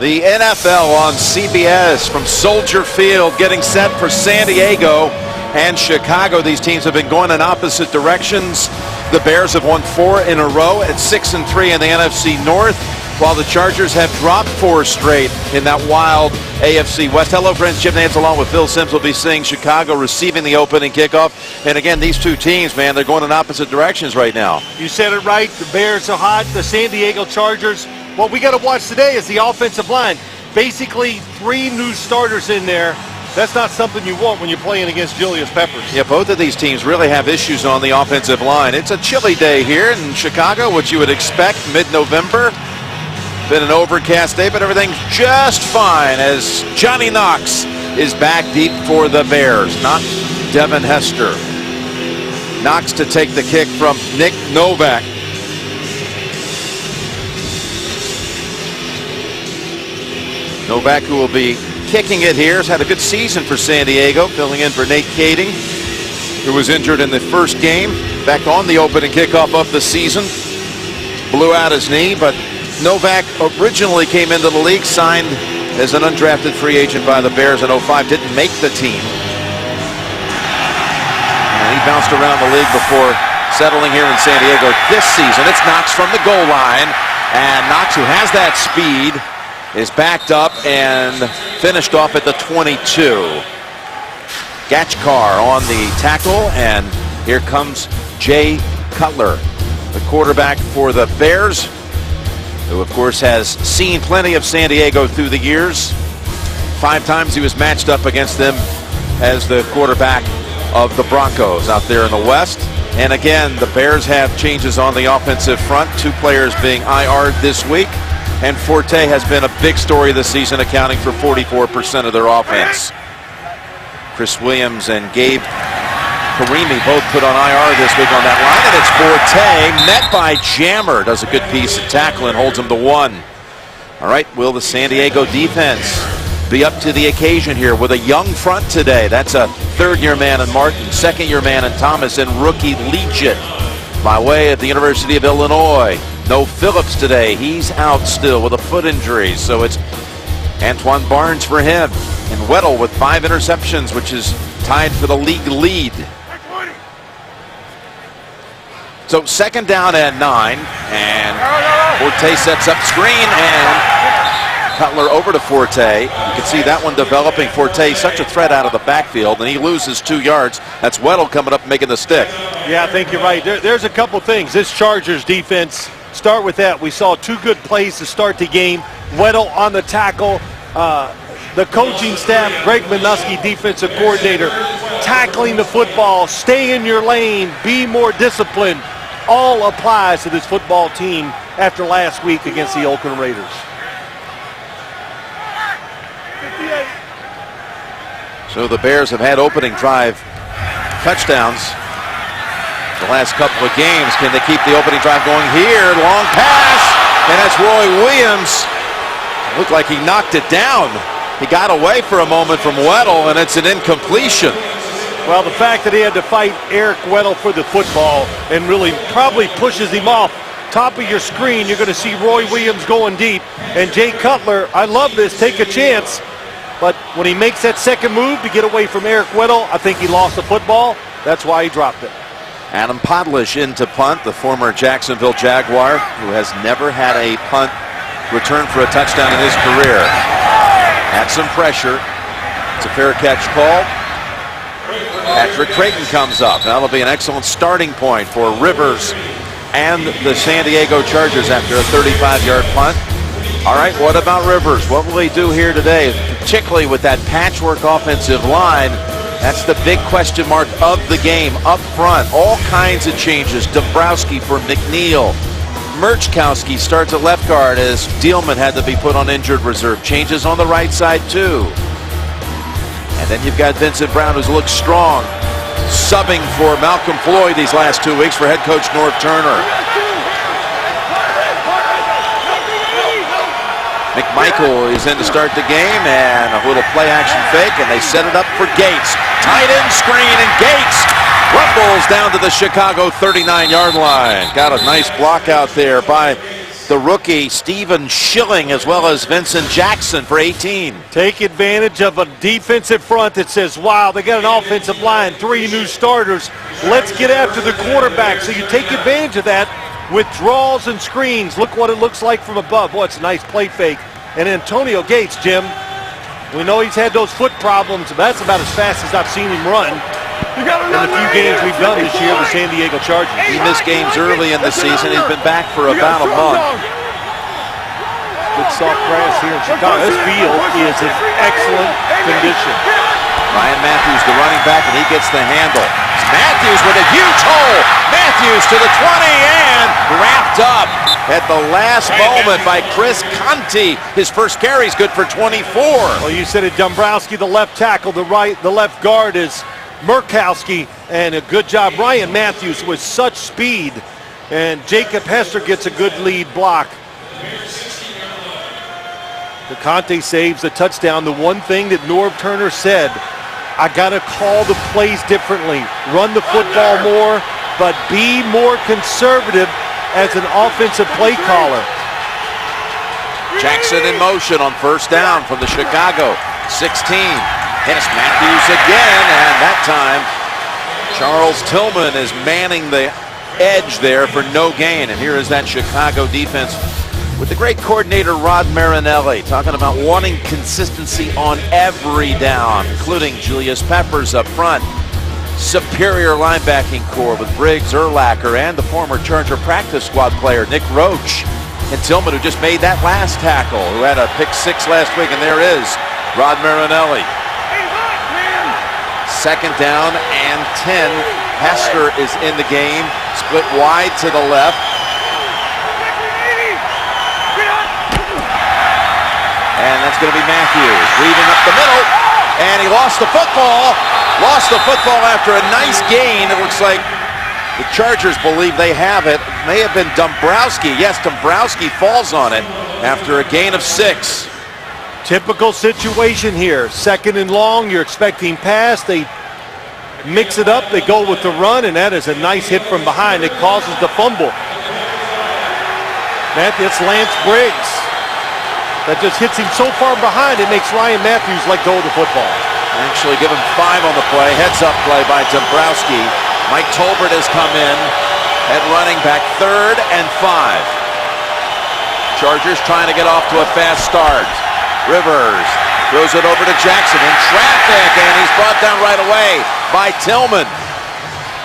The NFL on CBS from Soldier Field, getting set for San Diego and Chicago. These teams have been going in opposite directions. The Bears have won 4 in a row at 6-3 in the NFC North, while the Chargers have dropped 4 straight in that wild AFC West. Hello, friends. Jim Nantz along with Phil Simms will be seeing Chicago receiving the opening kickoff. And again, these two teams, man, they're going in opposite directions right now. You said it right. The Bears are hot. The San Diego Chargers. What we got to watch today is the offensive line. Basically, 3 new starters in there. That's not something you want when you're playing against Julius Peppers. Yeah, both of these teams really have issues on the offensive line. It's a chilly day here in Chicago, which you would expect mid-November. Been an overcast day, but everything's just fine as Johnny Knox is back deep for the Bears, not Devin Hester. Knox to take the kick from Nick Novak. Novak, who will be kicking it here, has had a good season for San Diego, filling in for Nate Kading, who was injured in the first game. Back on the opening kickoff of the season. Blew out his knee, but Novak originally came into the league, signed as an undrafted free agent by the Bears in 05, didn't make the team. And he bounced around the league before settling here in San Diego this season. It's Knox from the goal line, and Knox, who has that speed, is backed up and finished off at the 22. Gachkar on the tackle, and here comes Jay Cutler, the quarterback for the Bears, who of course has seen plenty of San Diego through the years. 5 times he was matched up against them as the quarterback of the Broncos out there in the West. And again, the Bears have changes on the offensive front, 2 players being IR'd this week. And Forte has been a big story this season, accounting for 44% of their offense. Chris Williams and Gabe Karimi both put on IR this week on that line. And it's Forte, met by Jammer, does a good piece of tackling, holds him to 1. All right, will the San Diego defense be up to the occasion here with a young front today? That's a 3rd-year man in Martin, 2nd-year man in Thomas, and rookie Legion by way of the University of Illinois. No Phillips today. He's out still with a foot injury. So it's Antoine Barnes for him. And Weddle with 5 interceptions, which is tied for the league lead. So 2nd down and 9. And Forte sets up screen, and Cutler over to Forte. You can see that one developing. Forte, such a threat out of the backfield, and he loses 2 yards. That's Weddle coming up making the stick. Yeah, I think you're right. There's a couple things. This Chargers defense, start with that. We saw 2 good plays to start the game. Weddle on the tackle. The coaching staff, Greg Minuski, defensive coordinator, tackling the football, stay in your lane, be more disciplined, all applies to this football team after last week against the Oakland Raiders. So the Bears have had opening drive touchdowns the last couple of games. Can they keep the opening drive going here? Long pass, and that's Roy Williams. It looked like he knocked it down. He got away for a moment from Weddle, and it's an incompletion. Well, the fact that he had to fight Eric Weddle for the football and really probably pushes him off. Top of your screen, you're going to see Roy Williams going deep. And Jay Cutler, I love this, take a chance. But when he makes that second move to get away from Eric Weddle, I think he lost the football. That's why he dropped it. Adam Podlish into punt, the former Jacksonville Jaguar, who has never had a punt return for a touchdown in his career. Had some pressure. It's a fair catch call. Patrick Creighton comes up. That'll be an excellent starting point for Rivers and the San Diego Chargers after a 35-yard punt. All right, what about Rivers? What will he do here today, particularly with that patchwork offensive line? That's the big question mark of the game. Up front, all kinds of changes. Dombrowski for McNeil. Murchkowski starts at left guard as Dielman had to be put on injured reserve. Changes on the right side, too. And then you've got Vincent Brown, who's looked strong, subbing for Malcolm Floyd these last 2 weeks for head coach Norv Turner. McMichael is in to start the game, and a little play-action fake, and they set it up for Gates. Tight end screen, and Gates rumbles down to the Chicago 39-yard line. Got a nice block out there by the rookie Stephen Schilling as well as Vincent Jackson for 18. Take advantage of a defensive front that says, wow, they got an offensive line, 3 new starters. Let's get after the quarterback. So you take advantage of that with draws and screens. Look what it looks like from above. Boy, it's a nice play fake. And Antonio Gates, Jim, we know he's had those foot problems, but that's about as fast as I've seen him run in the few games we've done this year, the San Diego Chargers. He missed games early in the season. He's been back for about a month. Good soft grass here in Chicago. This field is in excellent condition. Ryan Matthews, the running back, and he gets the handle. Matthews with a huge hole. Matthews to the 20 and wrapped up at the last moment by Chris Conti. His first carry is good for 24. Well, you said it, Dombrowski, the left tackle, the left guard is Murkowski, and a good job. Ryan Matthews with such speed, and Jacob Hester gets a good lead block. Conte saves the touchdown. The one thing that Norv Turner said, I got to call the plays differently, run the football more, but be more conservative as an offensive play caller. Jackson in motion on first down from the Chicago 16. Hits Matthews again, and that time Charles Tillman is manning the edge there for no gain. And here is that Chicago defense with the great coordinator Rod Marinelli talking about wanting consistency on every down, including Julius Peppers up front. Superior linebacking core with Briggs, Urlacher, and the former Charger practice squad player Nick Roach. And Tillman, who just made that last tackle, who had a pick 6 last week, and there is Rod Marinelli. Second down and 10. Hester is in the game, split wide to the left. And that's going to be Matthews weaving up the middle, and he lost the football. Lost the football after a nice gain. It looks like the Chargers believe they have it. May have been Dombrowski. Yes, Dombrowski falls on it after a gain of 6. Typical situation here. Second and long, you're expecting pass. They mix it up. They go with the run, and that is a nice hit from behind. It causes the fumble. That's Lance Briggs. That just hits him so far behind, it makes Ryan Matthews let go of the football. Actually give him 5 on the play. Heads up play by Dombrowski. Mike Tolbert has come in at running back, 3rd and 5. Chargers trying to get off to a fast start. Rivers throws it over to Jackson in traffic, and he's brought down right away by Tillman.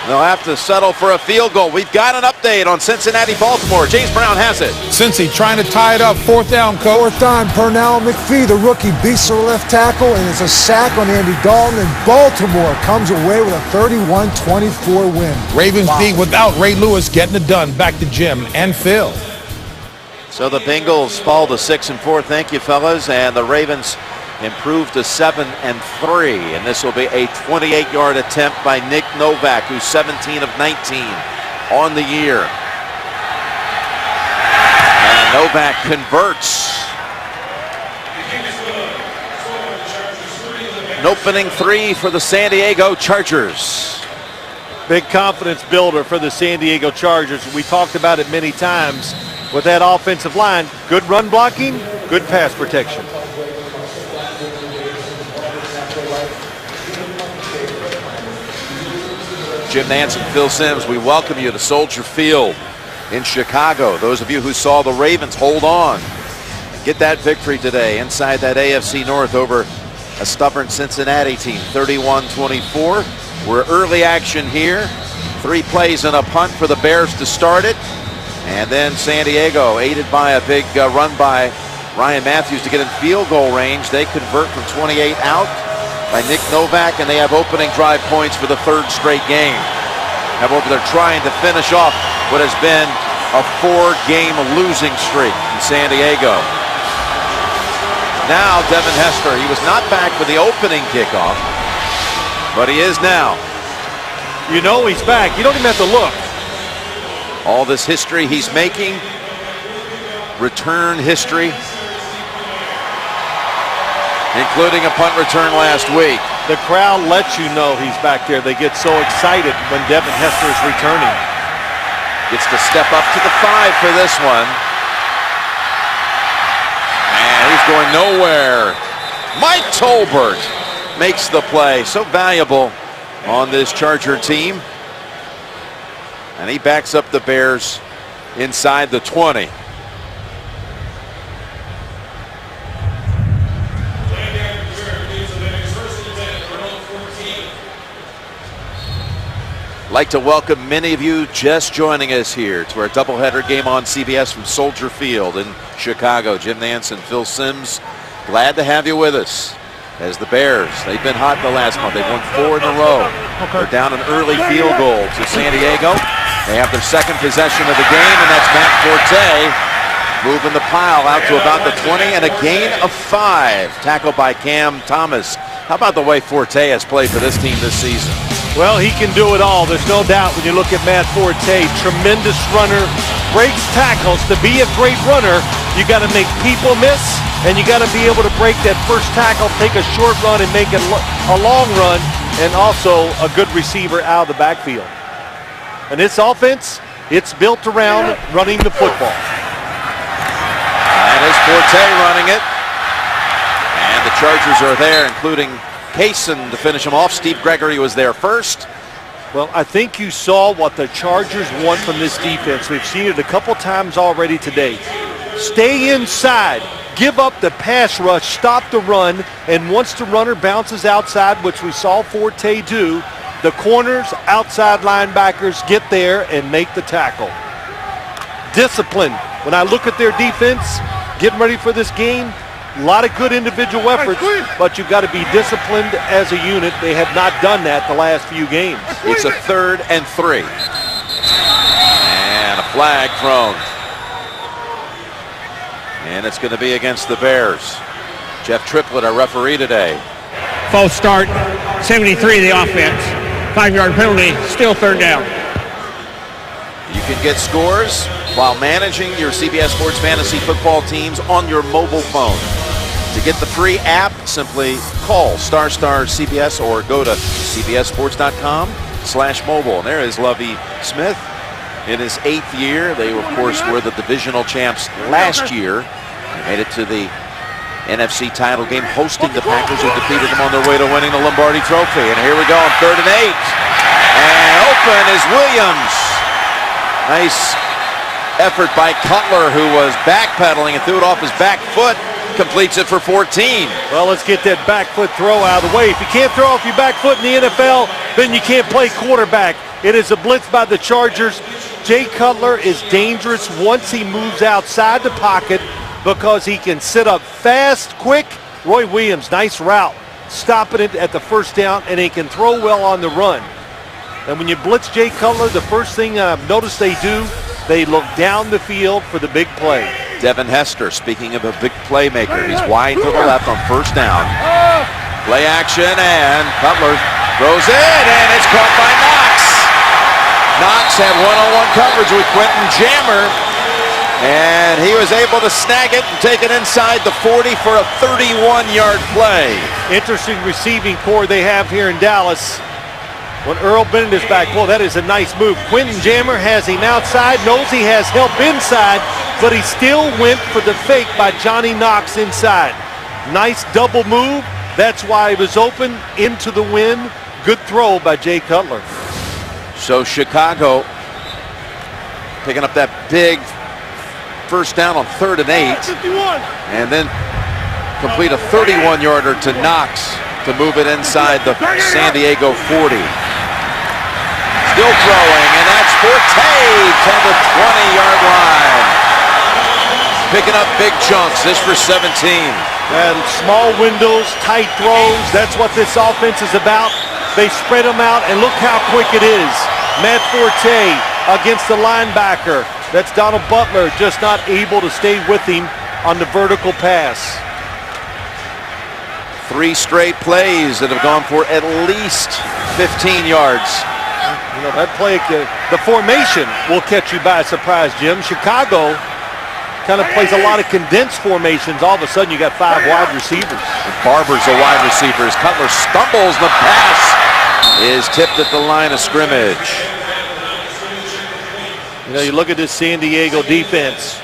They'll have to settle for a field goal. We've got an update on Cincinnati-Baltimore. James Brown has it. Cincy trying to tie it up. 4th down, coach. 4th down, Pernell McPhee, the rookie, beats the left tackle, and it's a sack on Andy Dalton, and Baltimore comes away with a 31-24 win. Ravens beat without Ray Lewis getting it done. Back to Jim and Phil. So the Bengals fall to 6-4. Thank you, fellas. And the Ravens improved to 7-3, and this will be a 28-yard attempt by Nick Novak, who's 17 of 19 on the year. And Novak converts. An opening 3 for the San Diego Chargers. Big confidence builder for the San Diego Chargers. We talked about it many times with that offensive line. Good run blocking, good pass protection. Jim Nantz and Phil Simms, we welcome you to Soldier Field in Chicago. Those of you who saw the Ravens hold on, get that victory today inside that AFC North over a stubborn Cincinnati team, 31-24. We're early action here. 3 plays and a punt for the Bears to start it. And then San Diego, aided by a big run by Ryan Matthews to get in field goal range. They convert from 28 out by Nick Novak, and they have opening drive points for the 3rd straight game. However, they're trying to finish off what has been a 4-game losing streak in San Diego. Now Devin Hester, he was not back for the opening kickoff, but he is now. You know he's back. You don't even have to look. All this history he's making, return history, including a punt return last week. The crowd lets you know he's back there. They get so excited when Devin Hester is returning. Gets to step up to the 5 for this one. going nowhere. Mike Tolbert makes the play. So valuable on this Charger team. And he backs up the Bears inside the 20. Like to welcome many of you just joining us here to our doubleheader game on CBS from Soldier Field in Chicago. Jim Nantz and Phil Simms, glad to have you with us. As the Bears, they've been hot the last month. They've won 4 in a row. They're down an early field goal to San Diego. They have their second possession of the game, and that's Matt Forte moving the pile out to about the 20 and a gain of 5. Tackled by Cam Thomas. How about the way Forte has played for this team this season? Well, he can do it all. There's no doubt when you look at Matt Forte. Tremendous runner, breaks tackles. To be a great runner, you got to make people miss, and you got to be able to break that first tackle, take a short run, and make it a long run, and also a good receiver out of the backfield. And this offense, it's built around running the football. That is Forte running it. And the Chargers are there, including Kaysen to finish him off. Steve Gregory was there first. Well, I think you saw what the Chargers want from this defense. We've seen it a couple times already today. Stay inside, give up the pass rush, stop the run, and once the runner bounces outside, which we saw Forte do, the corners, outside linebackers get there and make the tackle. Discipline. When I look at their defense, getting ready for this game, a lot of good individual efforts, but you've got to be disciplined as a unit. They have not done that the last few games. It's a 3rd and 3. And a flag thrown. And it's going to be against the Bears. Jeff Triplett, our referee today. False start, 73 the offense. 5-yard penalty, still 3rd down. You can get scores while managing your CBS Sports Fantasy Football teams on your mobile phone. To get the free app, simply call *CBS or go to cbssports.com/mobile. And there is Lovie Smith in his 8th year. They, of course, were the divisional champs last year. They made it to the NFC title game, hosting the Packers, who defeated them on their way to winning the Lombardi Trophy. And here we go on 3rd and 8. And open is Williams. Nice effort by Cutler, who was backpedaling and threw it off his back foot. Completes it for 14. Well, let's get that back foot throw out of the way. If you can't throw off your back foot in the NFL, then you can't play quarterback. It is a blitz by the Chargers. Jay Cutler is dangerous once he moves outside the pocket because he can sit up fast, quick. Roy Williams, nice route, stopping it at the first down, and he can throw well on the run. And when you blitz Jay Cutler, the first thing I've noticed they do, they look down the field for the big play. Devin Hester, speaking of a big playmaker, he's wide to the left on 1st down. Play action, and Cutler throws it, and it's caught by Knox. Knox had one-on-one coverage with Quentin Jammer, and he was able to snag it and take it inside the 40 for a 31-yard play. Interesting receiving core they have here in Dallas. When Earl Bennett is back, well, that is a nice move. Quentin Jammer has him outside, knows he has help inside, but he still went for the fake by Johnny Knox inside. Nice double move. That's why he was open into the wind. Good throw by Jay Cutler. So Chicago picking up that big 1st down on 3rd and 8. And then complete a 31-yarder to Knox to move it inside the San Diego 40. Still throwing, and that's Forte to the 20-yard line. Picking up big chunks, this for 17. And small windows, tight throws, that's what this offense is about. They spread them out, and look how quick it is. Matt Forte against the linebacker. That's Donald Butler, just not able to stay with him on the vertical pass. 3 straight plays that have gone for at least 15 yards. You know, that play, the formation will catch you by surprise, Jim. Chicago kind of plays a lot of condensed formations. All of a sudden, you got 5 wide receivers. Barber's a wide receiver. As Cutler stumbles, the pass is tipped at the line of scrimmage. You know, you look at this San Diego defense.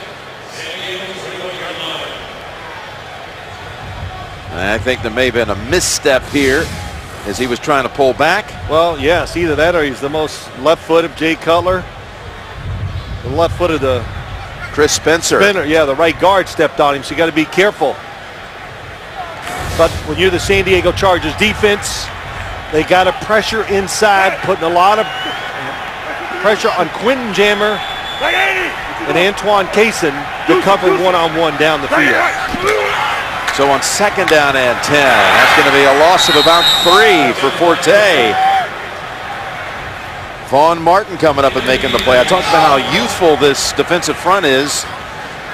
I think there may have been a misstep here as he was trying to pull back. Well, yes, either that or he's the most left-footed, Jay Cutler. The left foot of the Chris Spencer. Yeah, the right guard stepped on him, so you got to be careful. But when you're the San Diego Chargers defense, they got to pressure inside, putting a lot of pressure on Quentin Jammer and Antoine Cason to cover one-on-one down the field. So on second down and 10, that's going to be a loss of about 3 for Forte. Vaughn Martin coming up and making the play. I talked about how youthful this defensive front is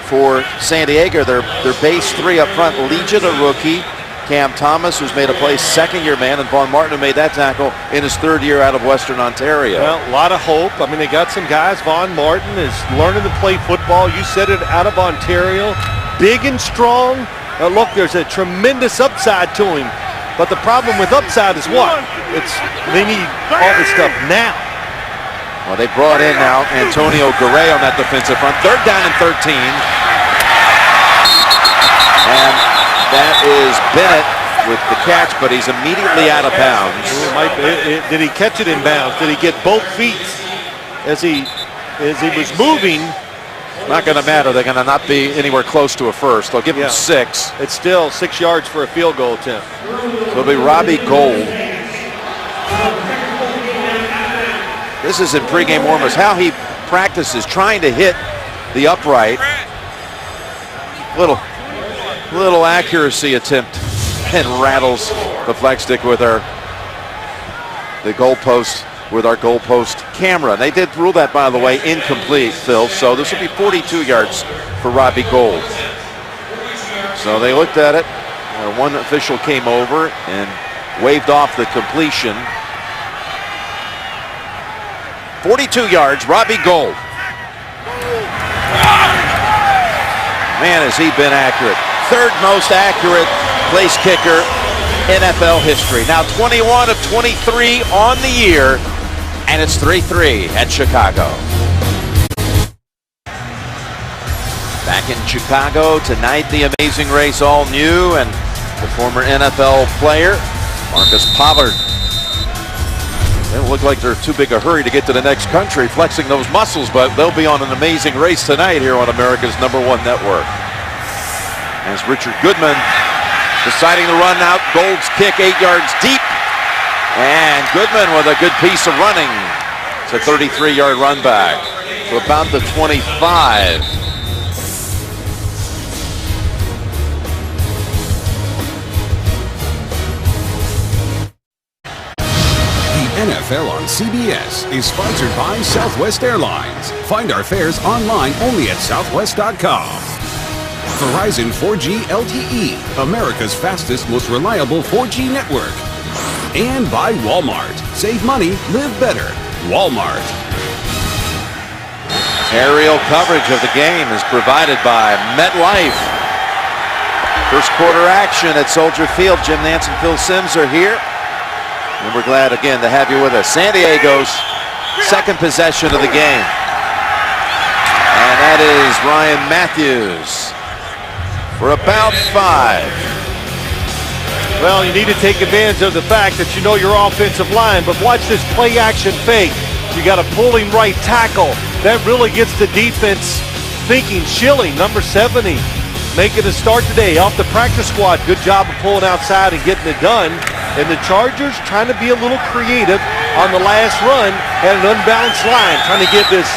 for San Diego. Their base 3 up front, Legion, a rookie. Cam Thomas, who's made a play, second-year man, and Vaughn Martin, who made that tackle in his 3rd year out of Western Ontario. Well, a lot of hope. I mean, they got some guys. Vaughn Martin is learning to play football. You said it, out of Ontario. Big and strong. Look, there's a tremendous upside to him. But the problem with upside is what? They need all this stuff now. Well, they brought in now Antonio Garay on that defensive front. 3rd down and 13. And that is Bennett with the catch, but he's immediately out of bounds. Did he catch it in bounds? Did he get both feet as he was moving? Not going to matter. They're going to not be anywhere close to a first. They'll give him 6. It's still 6 yards for a field goal attempt. It'll be Robbie Gould. This is in pregame warm-ups. How he practices trying to hit the upright. Little accuracy attempt and rattles the flag stick with the goalpost with our goalpost camera. They did rule that, by the way, incomplete, Phil. So this will be 42 yards for Robbie Gould. So they looked at it. One official came over and waved off the completion. 42 yards, Robbie Gould. Man, has he been accurate. 3rd most accurate place kicker NFL history. Now 21 of 23 on the year, and it's 3-3 at Chicago. Back in Chicago tonight, the Amazing Race, all new, and the former NFL player, Marcus Pollard. They don't look like they're too big a hurry to get to the next country, flexing those muscles, but they'll be on an amazing race tonight here on America's #1 network. As Richard Goodman deciding to run out, Gould's kick 8 yards deep, and Goodman with a good piece of running. It's a 33-yard run back to about the 25. NFL on CBS is sponsored by Southwest Airlines. Find our fares online only at southwest.com. Verizon 4G LTE, America's fastest, most reliable 4G network. And by Walmart. Save money, live better. Walmart. Aerial coverage of the game is provided by MetLife. First quarter action at Soldier Field. Jim Nance and Phil Simms are here. And we're glad again to have you with us. San Diego's second possession of the game. And that is Ryan Matthews for about 5. Well, you need to take advantage of the fact that you know your offensive line, but watch this play action fake. You got a pulling right tackle. That really gets the defense thinking. Schilling, number 70, making a start today off the practice squad. Good job of pulling outside and getting it done. And the Chargers trying to be a little creative on the last run, had an unbalanced line, trying to give this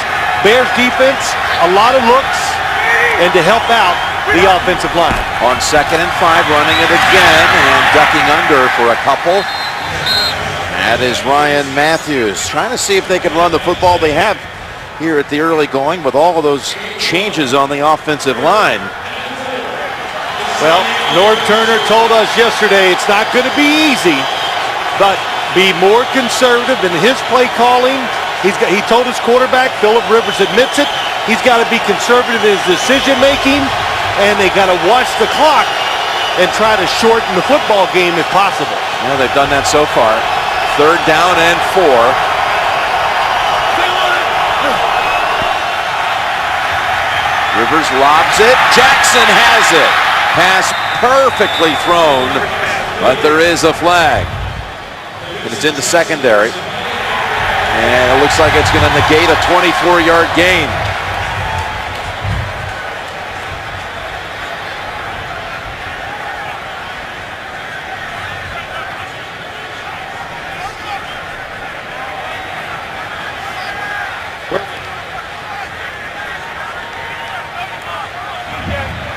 Bears defense a lot of looks and to help out the offensive line. On 2nd and 5, running it again and ducking under for a couple. That is Ryan Matthews trying to see if they can run the football. They have here at the early going with all of those changes on the offensive line. Well, Norv Turner told us yesterday it's not going to be easy, but be more conservative in his play calling. He told his quarterback, Phillip Rivers admits it, he's got to be conservative in his decision making, and they got to watch the clock and try to shorten the football game if possible. Yeah, they've done that so far. 3rd down and 4. Rivers lobs it. Jackson has it. Pass perfectly thrown, but there is a flag. And it's in the secondary. And it looks like it's going to negate a 24-yard gain.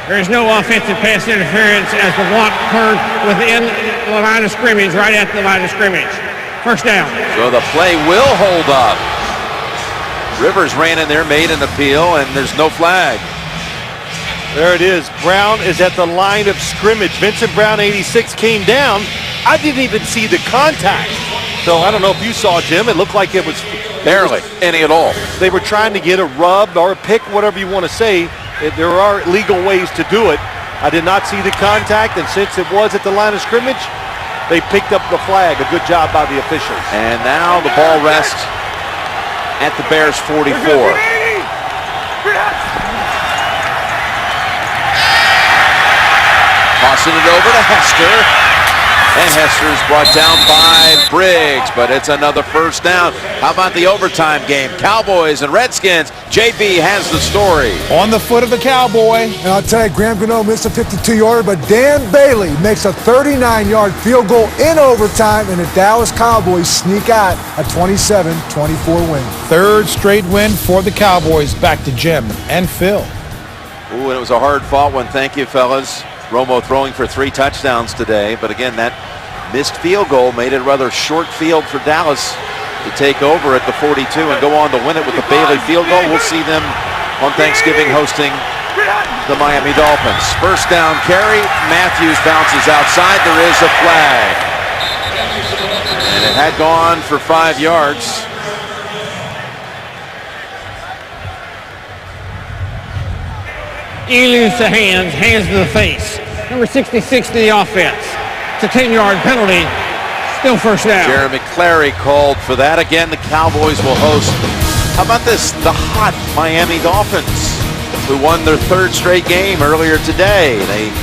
There is no offensive pass interference as the block occurred within the line of scrimmage, right at the line of scrimmage. First down. So the play will hold up. Rivers ran in there, made an appeal, and there's no flag. There it is. Brown is at the line of scrimmage. Vincent Brown, 86, came down. I didn't even see the contact. So I don't know if you saw, Jim. It looked like it was Barely any at all. They were trying to get a rub or a pick, whatever you want to say. There are legal ways to do it. I did not see the contact, and since it was at the line of scrimmage, they picked up the flag. A good job by the officials. And now the ball rests at the Bears 44. Tossing it over to Hester. And Hester's brought down by Briggs, but it's another first down. How about the overtime game? Cowboys and Redskins. JB has the story. On the foot of the Cowboy. And I'll tell you, Graham Gano missed a 52-yarder, but Dan Bailey makes a 39-yard field goal in overtime, and the Dallas Cowboys sneak out a 27-24 win. Third straight win for the Cowboys. Back to Jim and Phil. Ooh, and it was a hard-fought one. Thank you, fellas. Romo throwing for 3 touchdowns today, but again, that missed field goal made it a rather short field for Dallas to take over at the 42 and go on to win it with the Bailey field goal. We'll see them on Thanksgiving hosting the Miami Dolphins. First down carry. Matthews bounces outside. There is a flag. And it had gone for 5 yards. Elu's to hands to the face. Number 66 to the offense. It's a 10-yard penalty. Still first down. Jeremy Clary called for that. Again, the Cowboys will host, how about this, the hot Miami Dolphins, who won their 3rd straight game earlier today. They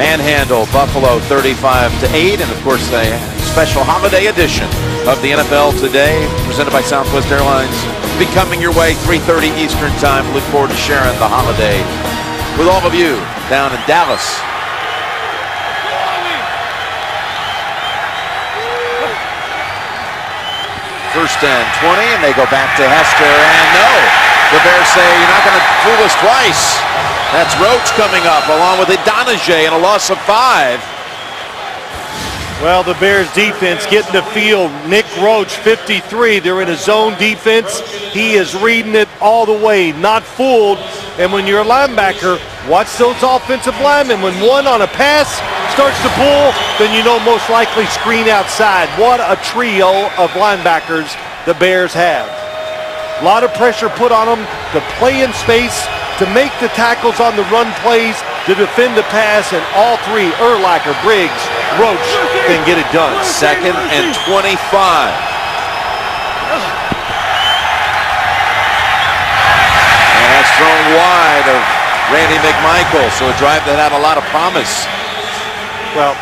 manhandled Buffalo 35-8, and of course, a special holiday edition of the NFL Today, presented by Southwest Airlines. Be coming your way 3:30 Eastern Time. Look forward to sharing the holiday with all of you down in Dallas. First and 20, and they go back to Hester, and no. The Bears say, you're not going to fool us twice. That's Roach coming up, along with Idonije, and a loss of 5. Well, the Bears defense getting the field. Nick Roach, 53. They're in a zone defense. He is reading it all the way, not fooled. And when you're a linebacker, watch those offensive linemen. When one on a pass starts to pull, then you know most likely screen outside. What a trio of linebackers the Bears have. A lot of pressure put on them to play in space, to make the tackles on the run plays, to defend the pass, and all three, Urlacher, Briggs, Roach, can get it done. 2nd and 25. And that's thrown wide of Randy McMichael, so a drive that had a lot of promise. Well,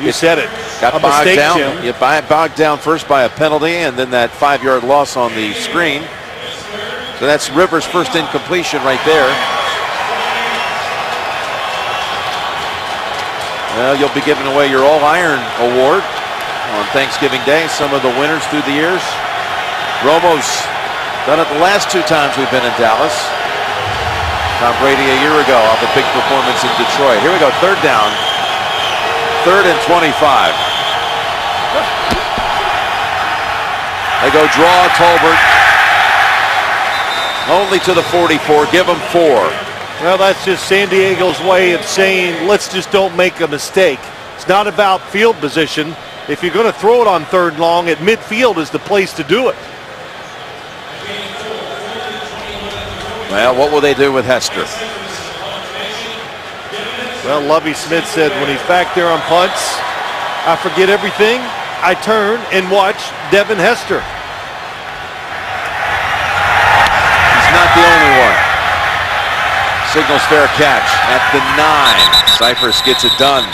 you said it. Got a bogged mistake, down. Jim. You bogged down first by a penalty, and then that 5-yard loss on the screen. So that's Rivers' first incompletion right there. Well, you'll be giving away your All-Iron Award on Thanksgiving Day. Some of the winners through the years. Romo's done it the last 2 times we've been in Dallas. Tom Brady a year ago off a big performance in Detroit. Here we go, 3rd down. 3rd and 25. They go draw Tolbert. Only to the 44. Give them 4. Well, that's just San Diego's way of saying, let's just don't make a mistake. It's not about field position. If you're going to throw it on 3rd and long, at midfield is the place to do it. Well, what will they do with Hester? Well, Lovie Smith said when he's back there on punts, I forget everything. I turn and watch Devin Hester. He's not the only one. Signals fair catch at the 9. Cypress gets it done.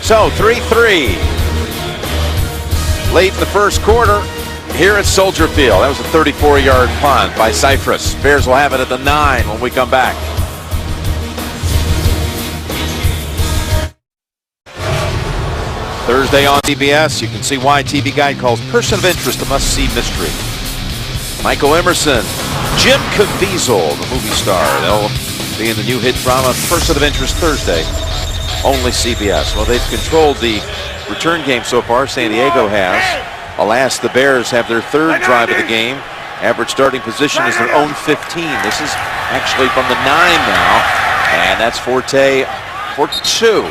So 3-3. Late in the first quarter here at Soldier Field. That was a 34-yard punt by Cypress. Bears will have it at the 9 when we come back. Thursday on CBS, you can see why TV Guide calls Person of Interest a must-see mystery. Michael Emerson, Jim Caviezel, the movie star. They'll be in the new hit drama Person of Interest Thursday. Only CBS. Well, they've controlled the return game so far. San Diego has. Alas, the Bears have their third drive of the game. Average starting position is their own 15. This is actually from the 9 now. And that's Forte for 2.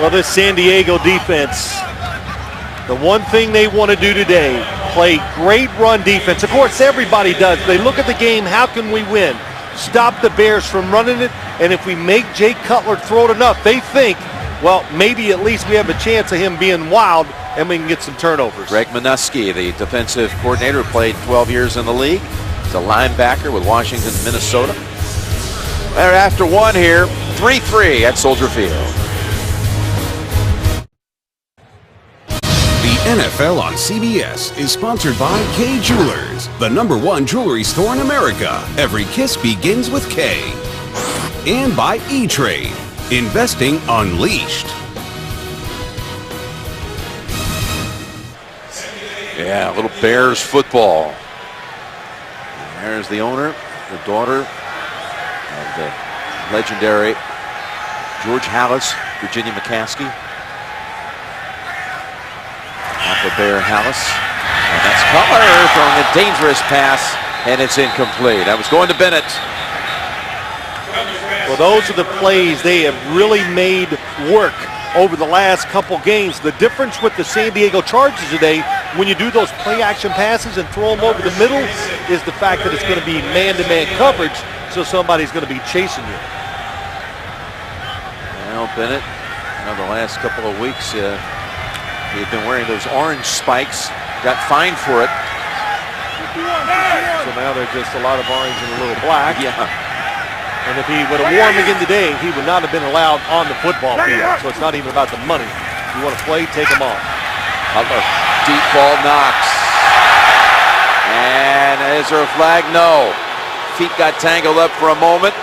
Well, this San Diego defense, the one thing they want to do today, play great run defense. Of course, everybody does. They look at the game, how can we win? Stop the Bears from running it, and if we make Jay Cutler throw it enough, they think, well, maybe at least we have a chance of him being wild and we can get some turnovers. Greg Minuski, the defensive coordinator, played 12 years in the league. He's a linebacker with Washington, Minnesota. And after one here, 3-3 at Soldier Field. The NFL on CBS is sponsored by Kay Jewelers, the #1 jewelry store in America. Every kiss begins with K. And by E-Trade, investing unleashed. Yeah, a little Bears football. There's the owner, the daughter of the legendary George Halas, Virginia McCaskey. Off of Bear Halas. And that's Cutler throwing a dangerous pass, and it's incomplete. That was going to Bennett. Well, those are the plays they have really made work over the last couple games. The difference with the San Diego Chargers today, when you do those play-action passes and throw them over the middle, is the fact that it's going to be man-to-man coverage, so somebody's going to be chasing you. Well, Bennett, the last couple of weeks, he had been wearing those orange spikes, got fined for it. So now they're just a lot of orange and a little black. Yeah. And if he would have worn them again today, he would not have been allowed on the football field. So it's not even about the money. You want to play, take them off. Cutler, deep ball knocks. And is there a flag? No. Feet got tangled up for a moment.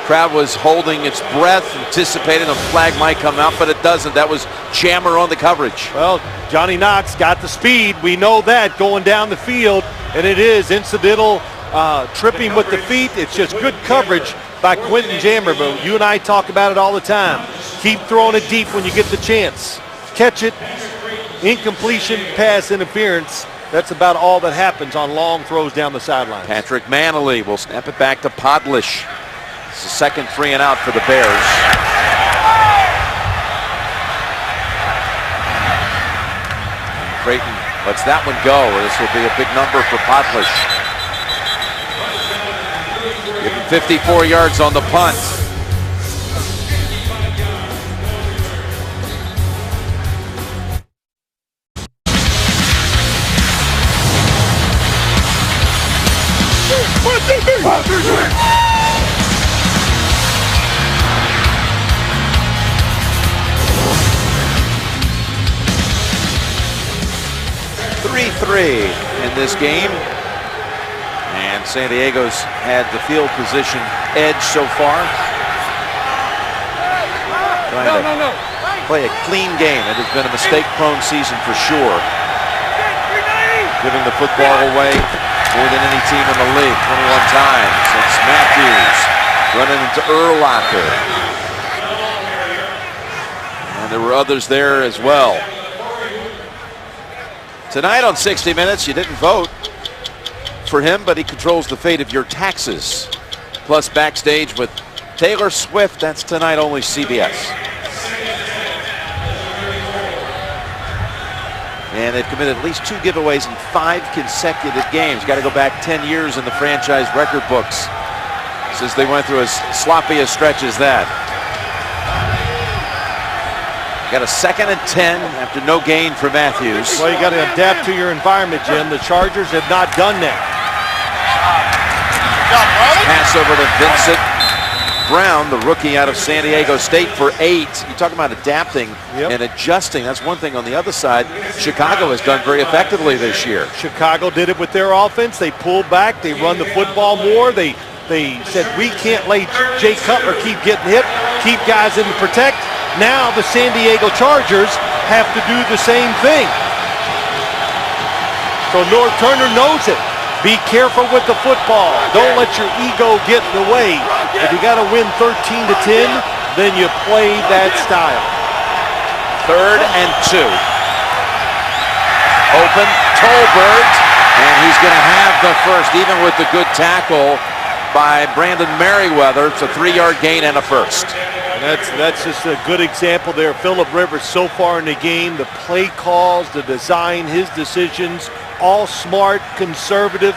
Crowd was holding its breath, anticipating a flag might come out, but it doesn't. That was Jammer on the coverage. Well, Johnny Knox got the speed. We know that going down the field, and it is incidental tripping with the feet. It's just good coverage by Quentin Jammer. But you and I talk about it all the time. Keep throwing it deep when you get the chance. Catch it. Incompletion, pass interference. That's about all that happens on long throws down the sideline. Patrick Manley will snap it back to Podlish. It's the second 3 and out for the Bears. Creighton lets that one go. This will be a big number for Podlish. Give him 54 yards on the punt. In this game, and San Diego's had the field position edge so far. Trying to play a clean game. It has been a mistake-prone season for sure. Giving the football away more than any team in the league, 21 times. It's Matthews running into Urlacher. And there were others there as well. Tonight on 60 Minutes, you didn't vote for him, but he controls the fate of your taxes. Plus backstage with Taylor Swift. That's tonight only CBS. And they've committed at least 2 giveaways in 5 consecutive games. Got to go back 10 years in the franchise record books since they went through as sloppy a stretch as that. Got a 2nd and 10 after no gain for Matthews. Well, you got to adapt to your environment, Jim. The Chargers have not done that. Pass over to Vincent Brown, the rookie out of San Diego State for 8. You talk about adapting and adjusting. That's one thing. On the other side, Chicago has done very effectively this year. Chicago did it with their offense. They pulled back. They run the football more. They said, we can't let Jay Cutler keep getting hit, keep guys in to protect. Now the San Diego Chargers have to do the same thing. So Norv Turner knows it. Be careful with the football. Don't let your ego get in the way. If you got to win 13-10, then you play that style. 3rd and 2. Open, Tolbert, and he's going to have the first, even with the good tackle by Brandon Merriweather. It's a 3-yard gain and a first. And that's just a good example there. Phillip Rivers so far in the game, the play calls, the design, his decisions, all smart, conservative,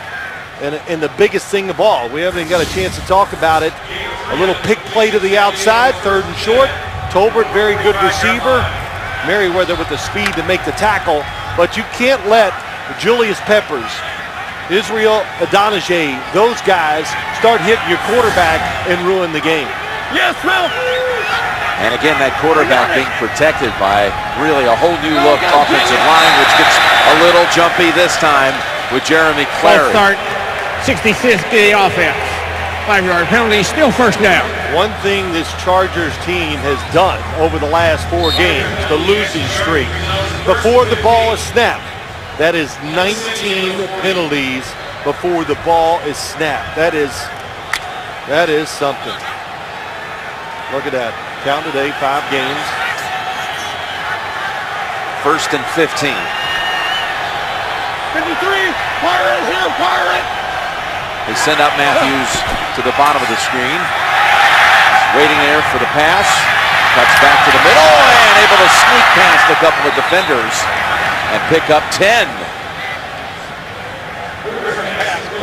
and the biggest thing of all, we haven't even got a chance to talk about it, a little pick play to the outside, 3rd and short. Tolbert, very good receiver. Merriweather with the speed to make the tackle, but you can't let Julius Peppers, Israel Adonijah, those guys start hitting your quarterback and ruin the game. Yes, Phil. And again, that quarterback being protected by really a whole new look offensive line, which gets a little jumpy this time with Jeremy Clary. Start 66 to the offense. 5-yard penalty, still first down. One thing this Chargers team has done over the last 4 games, the losing streak, before the ball is snapped, that is 19 penalties before the ball is snapped. That is something. Look at that. Count today, 5 games. 1st and 15. 53, fire it here, fire it. They send out Matthews to the bottom of the screen. He's waiting there for the pass. Cuts back to the middle and able to sneak past a couple of defenders and pick up 10.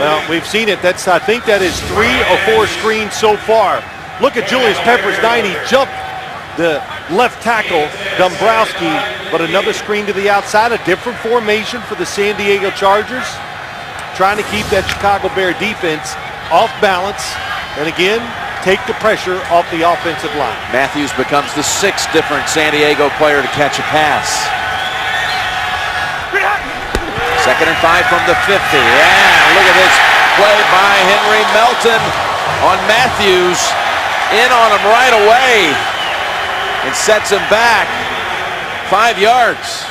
Well, we've seen it. I think that is 3 or 4 screens so far. Look at Julius Peppers, 9. He jumped the left tackle, Dombrowski, but another screen to the outside, a different formation for the San Diego Chargers, trying to keep that Chicago Bear defense off balance, and again, take the pressure off the offensive line. Matthews becomes the 6th different San Diego player to catch a pass. 2nd and 5 from the 50. Yeah, look at this play by Henry Melton on Matthews. In on him right away and sets him back 5 yards.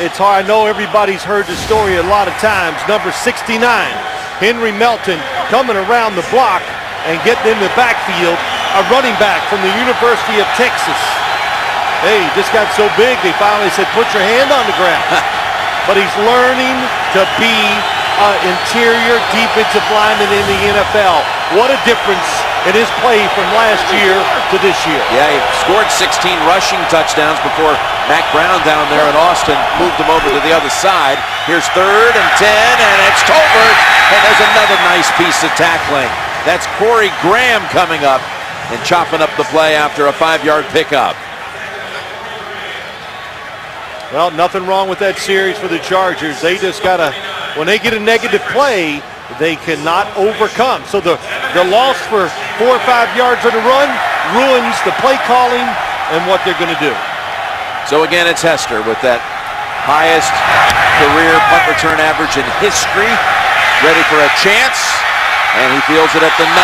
It's hard. I know everybody's heard the story a lot of times. Number 69, Henry Melton, coming around the block and getting in the backfield, a running back from the University of Texas. Hey, just got so big they finally said, put your hand on the ground. But he's learning to be an interior defensive lineman in the NFL. What a difference in his play from last year to this year. Yeah, he scored 16 rushing touchdowns before Mac Brown down there in Austin moved him over to the other side. Here's 3rd and 10, and it's Tolbert, and there's another nice piece of tackling. That's Corey Graham coming up and chopping up the play after a 5-yard pickup. Well, nothing wrong with that series for the Chargers. They just got to, when they get a negative play, they cannot overcome. So the loss for 4 or 5 yards on the run ruins the play calling and what they're going to do. So again, it's Hester with that highest career punt return average in history. Ready for a chance, and he fields it at the 9.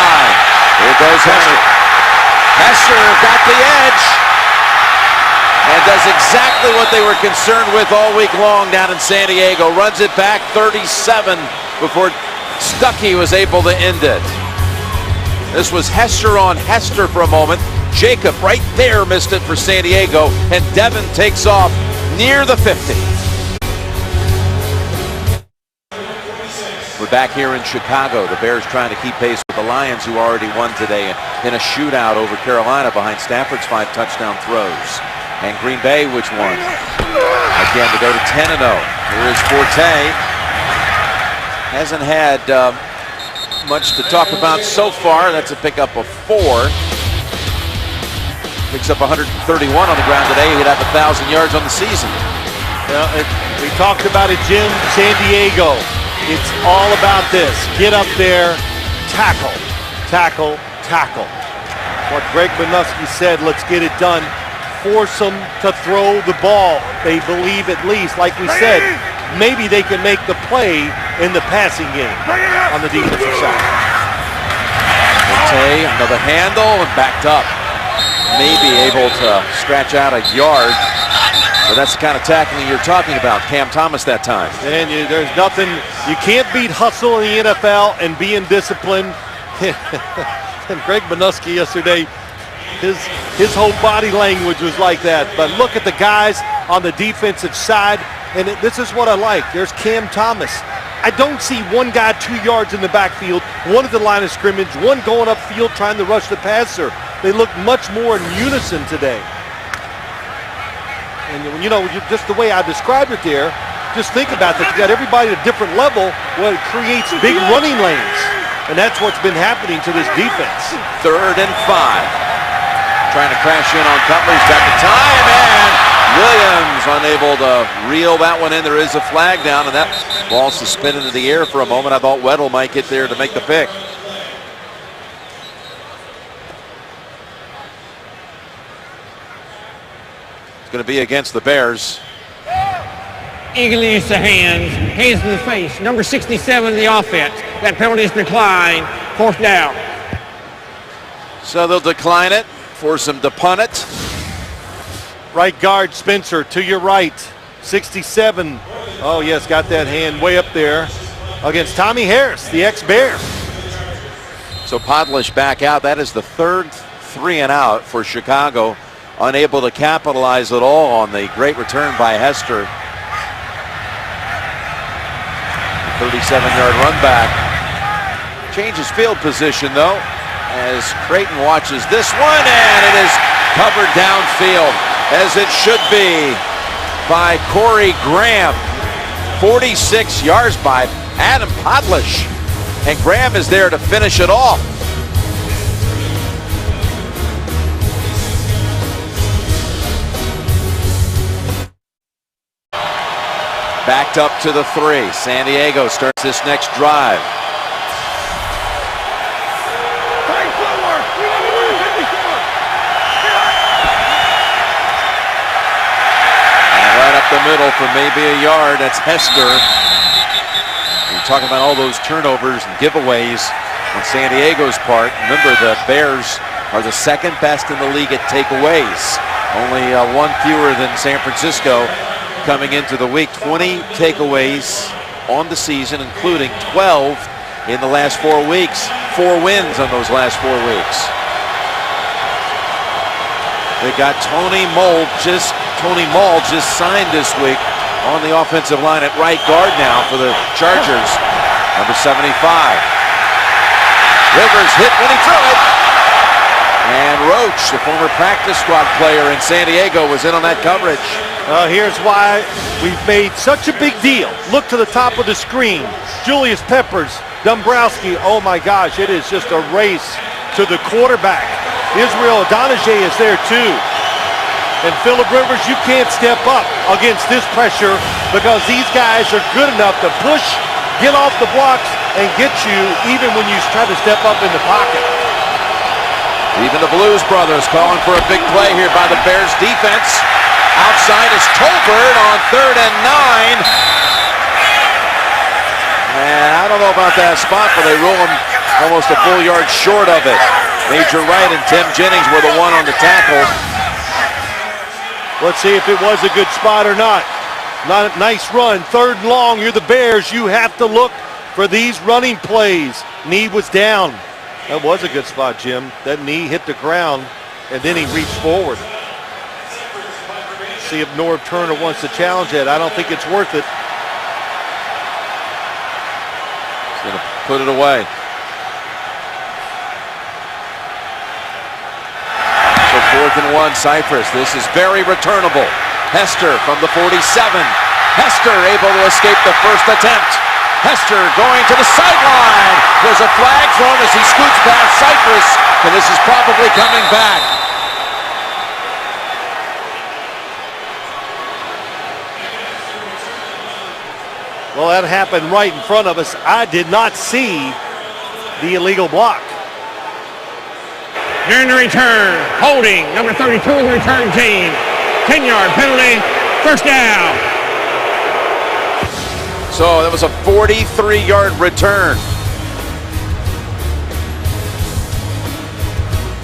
Here goes Hester. Hester got the edge and does exactly what they were concerned with all week long down in San Diego. Runs it back 37 before Stuckey was able to end it. This was Hester on Hester for a moment. Jacob right there missed it for San Diego, and Devin takes off near the 50. We're back here in Chicago. The Bears trying to keep pace with the Lions, who already won today in a shootout over Carolina behind Stafford's 5 touchdown throws. And Green Bay, which won again to go to 10-0. Here is Forte. Hasn't had much to talk about so far. That's a pickup of 4. Picks up 131 on the ground today. He'd have 1,000 yards on the season. Well, we talked about it, Jim. San Diego It's all about this. Get up there, tackle, tackle, tackle. What Greg Manusky said, let's get it done. Force them to throw the ball. They believe at least, like we said, maybe they can make the play in the passing game on the defensive side. Tay, another handle and backed up. Maybe able to scratch out a yard. So that's the kind of tackling you're talking about. Cam Thomas that time. And there's nothing, you can't beat hustle in the NFL and being disciplined. And Greg Manusky yesterday, his whole body language was like that. But look at the guys on the defensive side, and this is what I like. There's Cam Thomas. I don't see one guy 2 yards in the backfield, one at the line of scrimmage, one going upfield trying to rush the passer. They look much more in unison today. And you know, just the way I described it there, just think about that. You got everybody at a different level. Well, it creates big running lanes. And that's what's been happening to this defense. 3rd and 5. Trying to crash in on Cutler. He's got the time, and Williams unable to reel that one in. There is a flag down, and that ball suspended into the air for a moment. I thought Weddle might get there to make the pick. It's going to be against the Bears. Eagerly use the hands. Hands in the face. Number 67 in the offense. That penalty is declined. 4th down. So they'll decline it. Force him to punt it. Right guard Spencer to your right. 67. Oh yes, got that hand way up there against Tommy Harris, the ex-Bear. So Podlish back out. That is the 3rd 3 and out for Chicago. Unable to capitalize at all on the great return by Hester. 37-yard run back. Changes field position though as Creighton watches this one, and it is covered downfield as it should be by Corey Graham. 46 yards by Adam Podlish, and Graham is there to finish it off. Backed up to the 3. San Diego starts this next drive. And right up the middle for maybe a yard. That's Hester. We're talking about all those turnovers and giveaways on San Diego's part. Remember, the Bears are the 2nd best in the league at takeaways. Only one fewer than San Francisco. Coming into the week, 20 takeaways on the season, including 12 in the last 4 weeks. 4 wins on those last 4 weeks. They got Tony Moll just signed this week on the offensive line at right guard now for the Chargers. Number 75. Rivers hit when he threw it. And Roach, the former practice squad player in San Diego, was in on that coverage. Here's why we've made such a big deal. Look to the top of the screen. Julius Peppers, Dombrowski. Oh my gosh, it is just a race to the quarterback. Israel Adonijah is there too. And Phillip Rivers, you can't step up against this pressure because these guys are good enough to push, get off the blocks, and get you even when you try to step up in the pocket. Even the Blues brothers calling for a big play here by the Bears defense. Outside is Tolbert on 3rd and 9. And I don't know about that spot, but they rule him almost a full yard short of it. Major Wright and Tim Jennings were the one on the tackle. Let's see if it was a good spot or not. Nice run, 3rd and long. You're the Bears. You have to look for these running plays. Knee was down. That was a good spot, Jim. That knee hit the ground, and then he reached forward. See if Norv Turner wants to challenge it. I don't think it's worth it. He's going to put it away. So 4th and 1, Cypress. This is very returnable. Hester from the 47. Hester able to escape the first attempt. Hester going to the sideline. There's a flag thrown as he scoots past Cypress, and this is probably coming back. Well, that happened right in front of us. I did not see the illegal block. During the return, holding, number 32 in the return team. 10-yard penalty, first down. So that was a 43-yard return.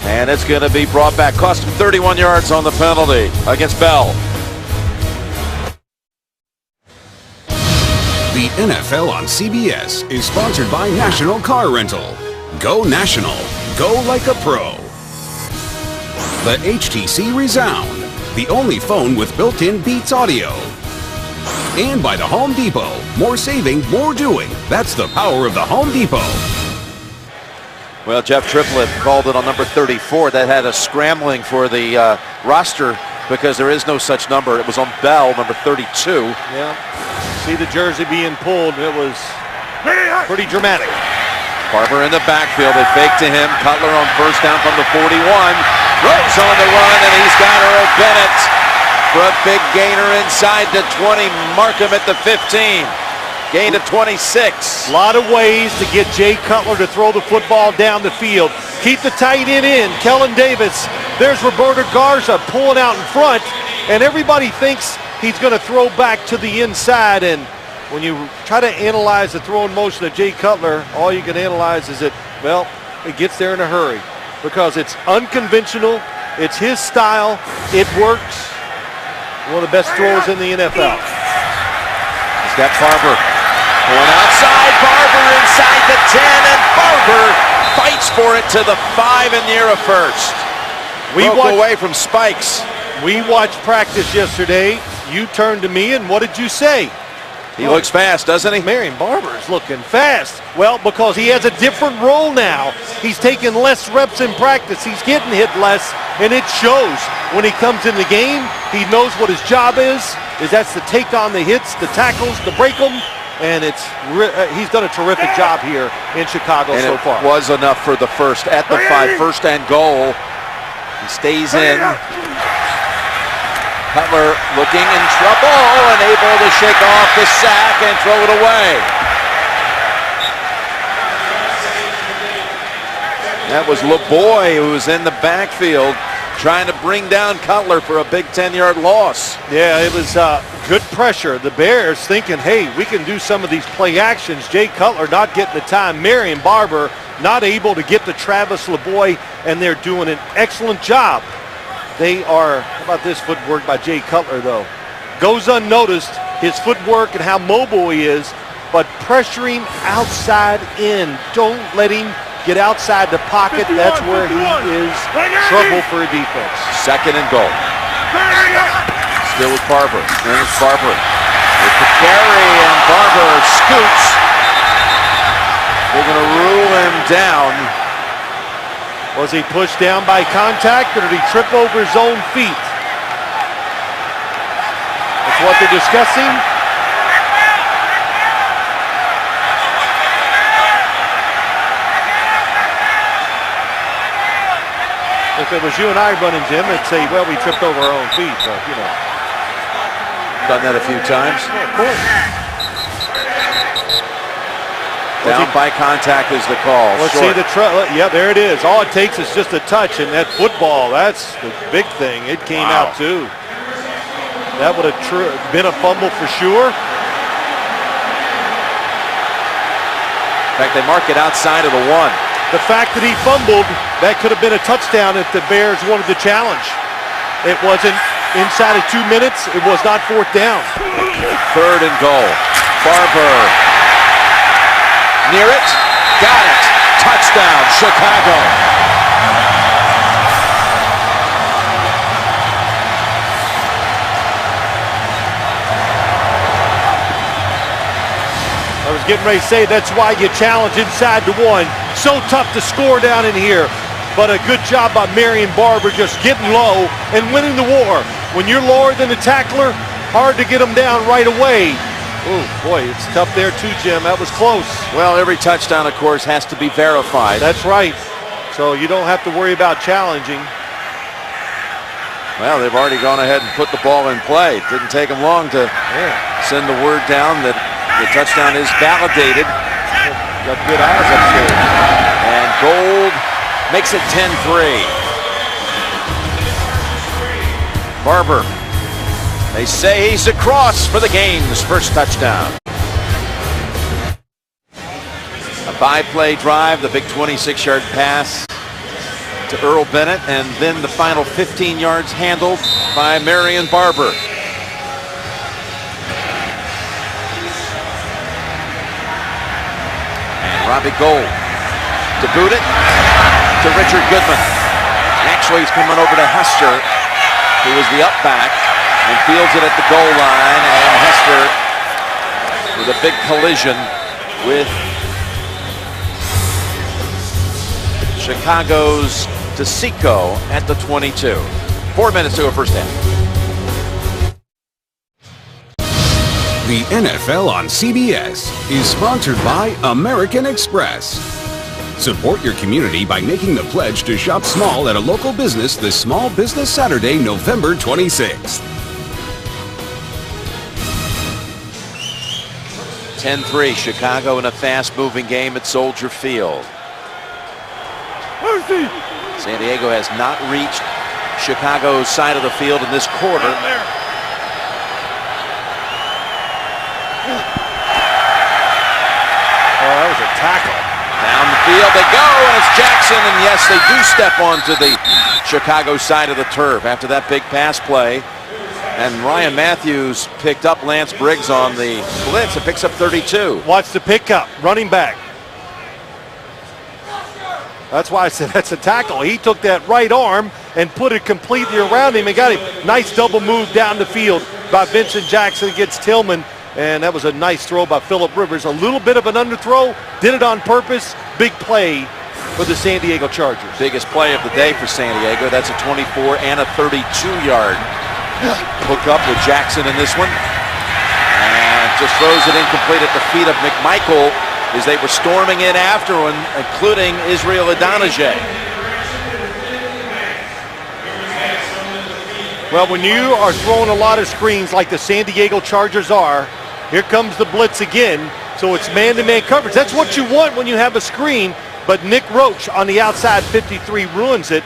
And it's going to be brought back. Cost him 31 yards on the penalty against Bell. The NFL on CBS is sponsored by National Car Rental. Go national. Go like a pro. The HTC Resound, the only phone with built-in Beats audio. And by the Home Depot. More saving, more doing. That's the power of the Home Depot. Well, Jeff Triplett called it on number 34. That had us scrambling for the roster because there is no such number. It was on Bell, number 32. Yeah. See the jersey being pulled. It was pretty dramatic. Barber in the backfield. They fake to him. Cutler on first down from the 41. Rose on the run, and he's got Earl Bennett for a big gainer inside the 20. Markham at the 15. Gain of 26. A lot of ways to get Jay Cutler to throw the football down the field. Keep the tight end in. Kellen Davis. There's Roberto Garza pulling out in front, and everybody thinks he's going to throw back to the inside. And when you try to analyze the throwing motion of Jay Cutler, all you can analyze is that, well, it gets there in a hurry because it's unconventional. It's his style. It works. One of the best throws in the NFL. He's got Barber. Going outside, Barber inside the 10, and Barber fights for it to the 5 and near a first. We broke away from Spikes. We watched practice yesterday. You turned to me, and what did you say? He looks fast, doesn't he? Marion Barber's looking fast. Well, because he has a different role now. He's taking less reps in practice. He's getting hit less, and it shows. When he comes in the game, he knows what his job is that's to take on the hits, the tackles, to break them. And he's done a terrific job here in Chicago so far. It was enough for the first at the 5, first and goal. He stays in. Cutler looking in trouble and able to shake off the sack and throw it away. That was LeBoy who was in the backfield trying to bring down Cutler for a big 10-yard loss. Yeah, it was good pressure. The Bears thinking, hey, we can do some of these play actions. Jay Cutler not getting the time. Marion Barber not able to get to Travis LeBoy, and they're doing an excellent job. They are, how about this footwork by Jay Cutler, though? Goes unnoticed, his footwork and how mobile he is, but pressuring outside in. Don't let him get outside the pocket. That's where he is trouble for a defense. Second and goal. Still with Barber. There's Barber with the carry, and Barber scoots. They're going to rule him down. Was he pushed down by contact, or did he trip over his own feet? That's what they're discussing. If it was you and I running, Jim, it'd say, well, we tripped over our own feet, but, you know. Done that a few times. Yeah, of course. Down by contact is the call. Let's see the yeah, there it is. All it takes is just a touch, and that football, that's the big thing. It came out too. That would have been a fumble for sure. In fact, they mark it outside of the 1. The fact that he fumbled, that could have been a touchdown if the Bears wanted the challenge. It wasn't inside of 2 minutes. It was not fourth down. Third and goal. Barber. Near it. Got it. Touchdown, Chicago. I was getting ready to say that's why you challenge inside the 1. So tough to score down in here. But a good job by Marion Barber just getting low and winning the war. When you're lower than the tackler, hard to get them down right away. Oh, boy, it's tough there too, Jim. That was close. Well, every touchdown, of course, has to be verified. That's right. So you don't have to worry about challenging. Well, they've already gone ahead and put the ball in play. It didn't take them long to send the word down that The touchdown is validated. Got good eyes upstairs. And Gold makes it 10-3. Barber. They say he's across for the game's first touchdown. A 5-play drive, the big 26-yard pass to Earl Bennett, and then the final 15 yards handled by Marion Barber. And Robbie Gold to boot it to Richard Goodman. Actually, he's coming over to Hester, who is the up back, and fields it at the goal line, and Hester with a big collision with Chicago's DeSico at the 22. 4 minutes to a first half. The NFL on CBS is sponsored by American Express. Support your community by making the pledge to shop small at a local business this Small Business Saturday, November 26th. 10-3, Chicago in a fast-moving game at Soldier Field. San Diego has not reached Chicago's side of the field in this quarter. Oh, that was a tackle. Down the field they go, and it's Jackson, and yes, they do step onto the Chicago side of the turf after that big pass play. And Ryan Matthews picked up Lance Briggs on the blitz. It picks up 32. Watch the pickup, running back. That's why I said that's a tackle. He took that right arm and put it completely around him and got him. Nice double move down the field by Vincent Jackson against Tillman. And that was a nice throw by Phillip Rivers. A little bit of an underthrow. Did it on purpose. Big play for the San Diego Chargers. Biggest play of the day for San Diego. That's a 24 and a 32-yard hook up with Jackson in this one. And just throws it incomplete at the feet of McMichael as they were storming in after him, including Israel Adonijah. Well, when you are throwing a lot of screens like the San Diego Chargers are, here comes the blitz again. So it's man-to-man coverage. That's what you want when you have a screen. But Nick Roach on the outside 53 ruins it.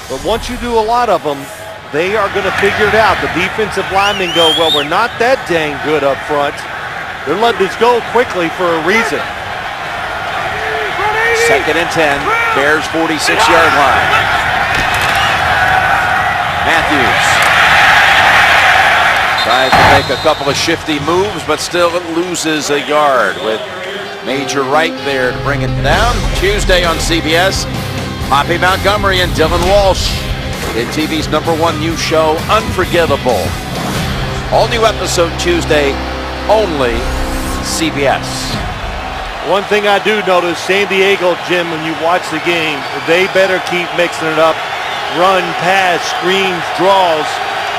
But once you do a lot of them, they are going to figure it out. The defensive linemen go, well, we're not that dang good up front. They're letting this go quickly for a reason. 2nd and 10, Bears 46-yard line. Matthews tries to make a couple of shifty moves, but still loses a yard with Major Wright there to bring it down. Tuesday on CBS, Poppy Montgomery and Dylan Walsh in TV's #1 news show, Unforgettable. All new episode Tuesday, only CBS. One thing I do notice, San Diego, Jim, when you watch the game, they better keep mixing it up. Run, pass, screens, draws,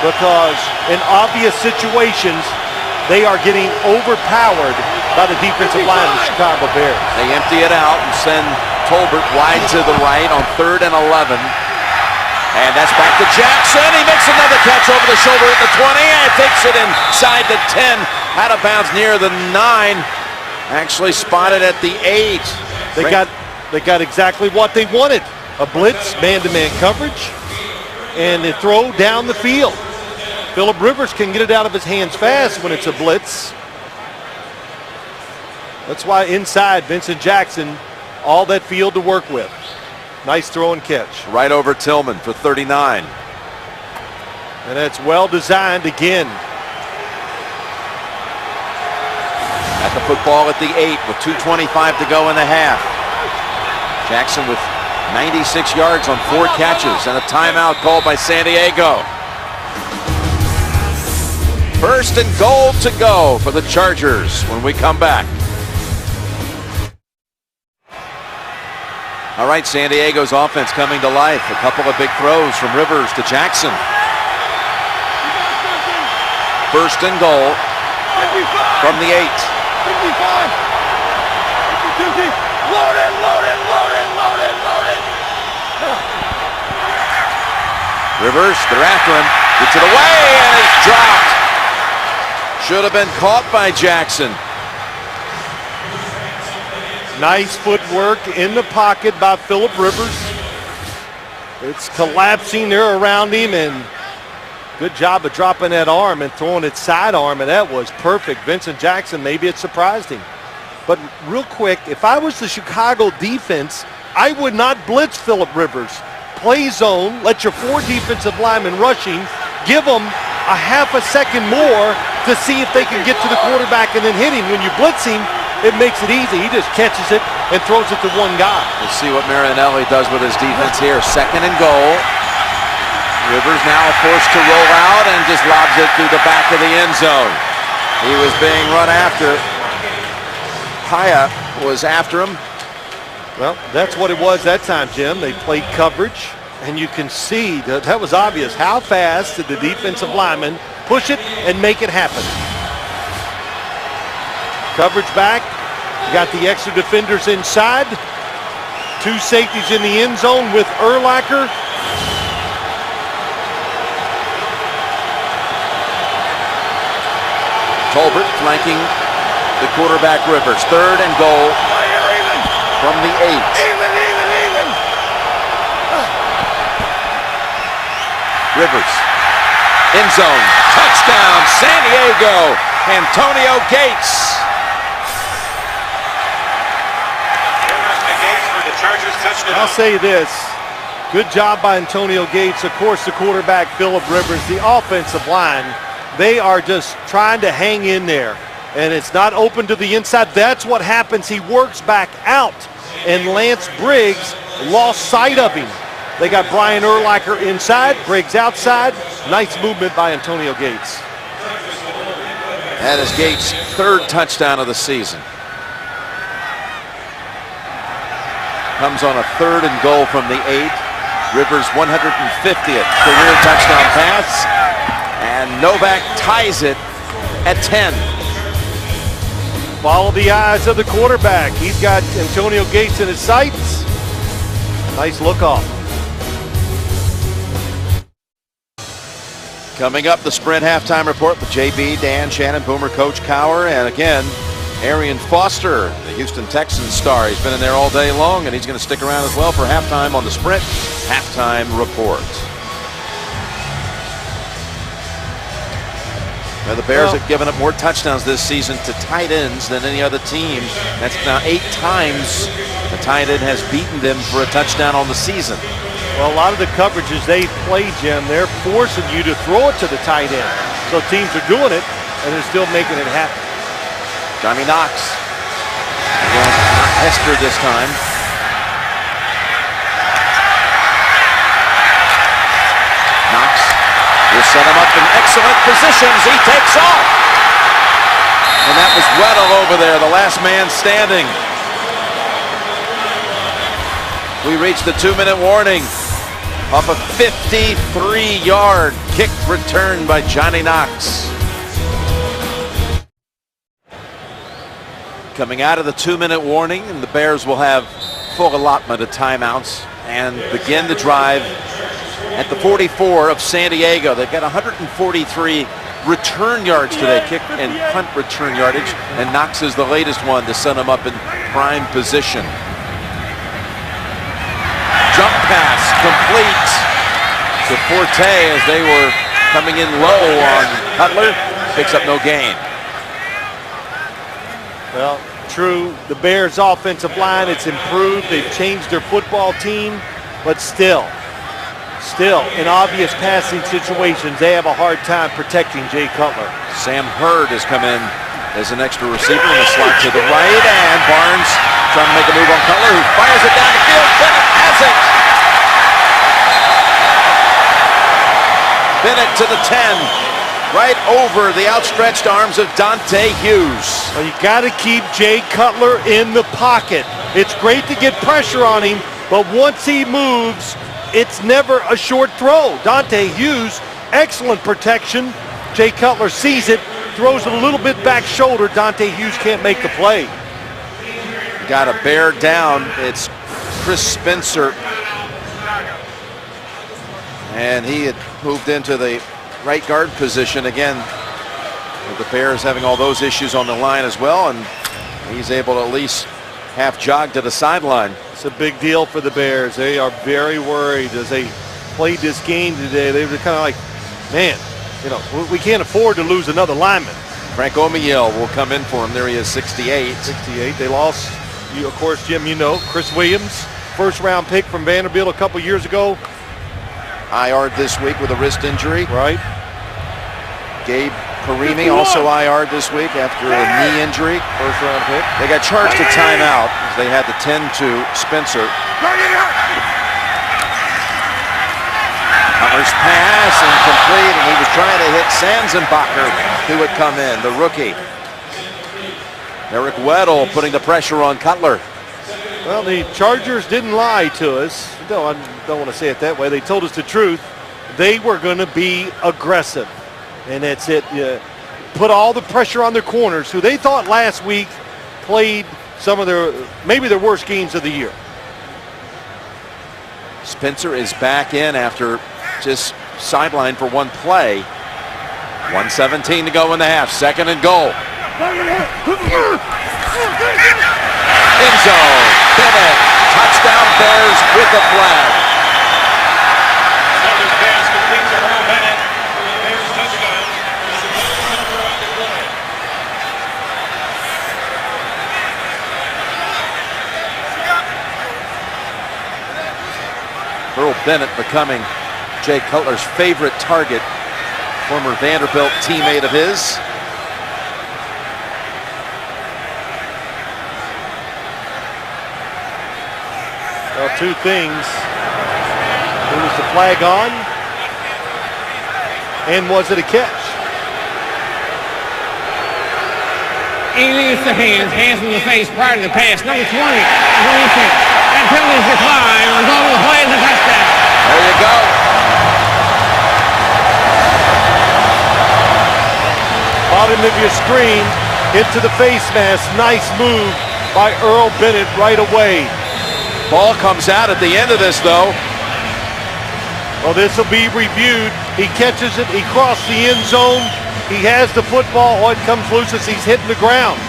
because in obvious situations, they are getting overpowered by the defensive line of the Chicago Bears. They empty it out and send Tolbert wide to the right on 3rd and 11. And that's back to Jackson. He makes another catch over the shoulder at the 20 and takes it inside the 10. Out of bounds near the 9. Actually spotted at the 8. They got exactly what they wanted. A blitz, man-to-man coverage, and they throw down the field. Phillip Rivers can get it out of his hands fast when it's a blitz. That's why inside Vincent Jackson, all that field to work with. Nice throw and catch. Right over Tillman for 39. And that's well designed again. At the football at the 8 with 2:25 to go in the half. Jackson with 96 yards on 4 catches and a timeout called by San Diego. 1st and goal to go for the Chargers when we come back. All right, San Diego's offense coming to life. A couple of big throws from Rivers to Jackson. 1st and goal from the 8. 55. Loaded. Rivers, they're after him. Gets it away and it's dropped. Should have been caught by Jackson. Nice footwork in the pocket by Phillip Rivers. It's collapsing there around him, and good job of dropping that arm and throwing it sidearm, and that was perfect. Vincent Jackson, maybe it surprised him. But real quick, if I was the Chicago defense, I would not blitz Phillip Rivers. Play zone, let your 4 defensive linemen rushing, give them a half a second more to see if they can get to the quarterback and then hit him. When you blitz him, it makes it easy. He just catches it and throws it to one guy. We'll see what Marinelli does with his defense here. 2nd and goal. Rivers now forced to roll out and just lobs it through the back of the end zone. He was being run after. Paya was after him. Well, that's what it was that time, Jim. They played coverage, and you can see that was obvious. How fast did the defensive lineman push it and make it happen? Coverage back. You got the extra defenders inside. 2 safeties in the end zone with Urlacher. Tolbert flanking the quarterback Rivers. 3rd and goal from the 8. Rivers. End zone. Touchdown, San Diego. Antonio Gates. I'll say this. Good job by Antonio Gates. Of course, the quarterback, Phillip Rivers. The offensive line, they are just trying to hang in there. And it's not open to the inside. That's what happens. He works back out. And Lance Briggs lost sight of him. They got Brian Urlacher inside, Briggs outside. Nice movement by Antonio Gates. That is Gates' 3rd touchdown of the season. Comes on a 3rd and goal from the 8. Rivers' 150th career touchdown pass. And Novak ties it at 10. Follow the eyes of the quarterback. He's got Antonio Gates in his sights. Nice look off. Coming up, the Sprint halftime report with JB, Dan, Shannon, Boomer, Coach Cowher, and again, Arian Foster, the Houston Texans star. He's been in there all day long, and he's going to stick around as well for halftime on the Sprint halftime report. Now, the Bears have given up more touchdowns this season to tight ends than any other team. That's now 8 times the tight end has beaten them for a touchdown on the season. Well, a lot of the coverages they play, Jim, they're forcing you to throw it to the tight end. So teams are doing it, and they're still making it happen. Johnny Knox. Again, not Hester this time. Knox will set him up in excellent positions. He takes off. And that was Weddle over there, the last man standing. We reached the 2-minute warning. Off a 53-yard kick return by Johnny Knox. Coming out of the 2-minute warning, and the Bears will have full allotment of timeouts and begin the drive at the 44 of San Diego. They've got 143 return yards today, kick and punt return yardage, and Knox is the latest one to set them up in prime position. Jump pass complete to Forte as they were coming in low on Cutler. Picks up no gain. Well, true, the Bears' offensive line, it's improved. They've changed their football team, but still, in obvious passing situations, they have a hard time protecting Jay Cutler. Sam Hurd has come in as an extra receiver in a slot to the right, and Barnes trying to make a move on Cutler, who fires it down the field. Bennett has it. Bennett to the 10, right over the outstretched arms of Dante Hughes. Well, you got to keep Jay Cutler in the pocket. It's great to get pressure on him, but once he moves, it's never a short throw. Dante Hughes, excellent protection. Jay Cutler sees it, throws it a little bit back shoulder. Dante Hughes can't make the play. Got to bear down. It's Chris Spencer. And he had moved into the right guard position again. With the Bears having all those issues on the line as well, and he's able to at least half jog to the sideline. It's a big deal for the Bears. They are very worried as they played this game today. They were kind of like, man, you know, we can't afford to lose another lineman. Frank Omiyale will come in for him. There he is, 68. 68. They lost, of course, Jim, you know, Chris Williams, first-round pick from Vanderbilt a couple years ago. IR'd this week with a wrist injury. Right. Gabe Karimi also IR'd this week after a knee injury. First-round pick. They got charged a timeout as they had to tend to Spencer. Cutler's pass incomplete, and he was trying to hit Sanzenbacher, who would come in, the rookie. Eric Weddle putting the pressure on Cutler. Well, the Chargers didn't lie to us. No, I don't want to say it that way. They told us the truth. They were going to be aggressive. And that's it. Put all the pressure on their corners, who they thought last week played some of maybe their worst games of the year. Spencer is back in after just sidelined for one play. 1:17 to go in the half. Second and goal. End zone. Bennett. Touchdown Bears with the flag. Another pass complete to Earl Bennett. Bears touchdown. Earl Bennett becoming Jay Cutler's favorite target. Former Vanderbilt teammate of his. Well, two things. Who was the flag on? And was it a catch? He leaves the hands in the face prior to the pass. Number 20, defense. That penalty is declined. On goal, the play is a touchdown. There you go. Bottom of your screen, into the face mask. Nice move by Earl Bennett right away. Ball comes out at the end of this, though. Well, this will be reviewed. He catches it. He crossed the end zone. He has the football. Oh, it comes loose as he's hitting the ground.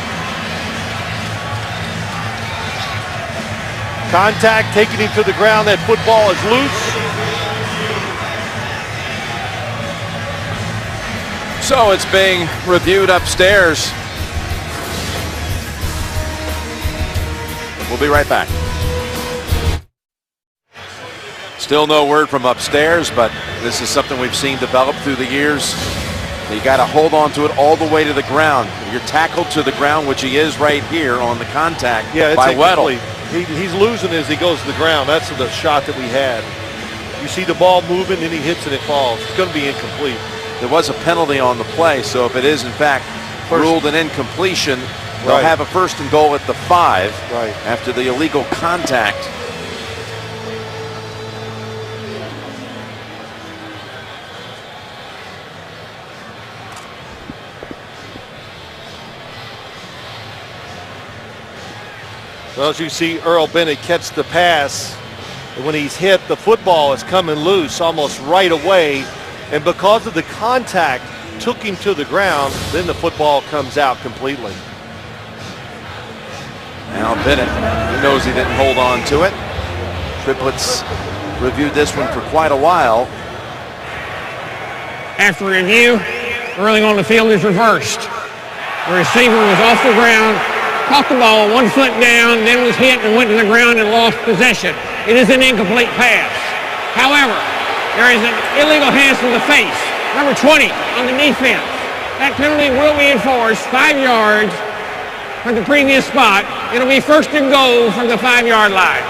Contact taking him to the ground. That football is loose. So it's being reviewed upstairs. We'll be right back. Still no word from upstairs, but this is something we've seen develop through the years. You got to hold on to it all the way to the ground. You're tackled to the ground, which he is right here on the contact by Weddle. He's losing as he goes to the ground. That's the shot that we had. You see the ball moving, and he hits and it falls. It's going to be incomplete. There was a penalty on the play, so if it is in fact ruled an incompletion, they'll have a first and goal at the 5 after the illegal contact. Well, as you see Earl Bennett catch the pass, and when he's hit, the football is coming loose almost right away. And because of the contact, took him to the ground, then the football comes out completely. Now Bennett, he knows he didn't hold on to it. Triplets reviewed this one for quite a while. After review, ruling on the field is reversed. The receiver was off the ground, caught the ball 1 foot down, then was hit and went to the ground and lost possession. It is an incomplete pass. However, there is an illegal hands to the face. Number 20 on the defense. That penalty will be enforced 5 yards from the previous spot. It'll be first and goal from the 5-yard line.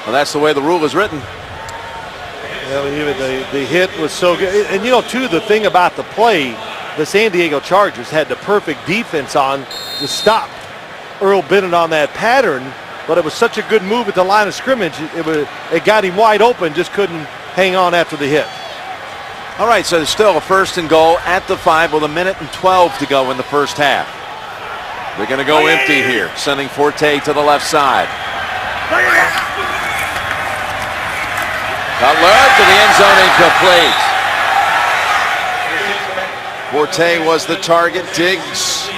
Well, that's the way the rule is written. Yeah, even the hit was so good. And, you know, too, the thing about the play, the San Diego Chargers had the perfect defense on to stop Earl Bennett on that pattern, but it was such a good move at the line of scrimmage. It got him wide open, just couldn't hang on after the hit. All right, so there's still a first and goal at the 5 with 1:12 to go in the first half. They're going to go empty here, sending Forte to the left side. Cutler to the end zone, incomplete. Forte was the target. Diggs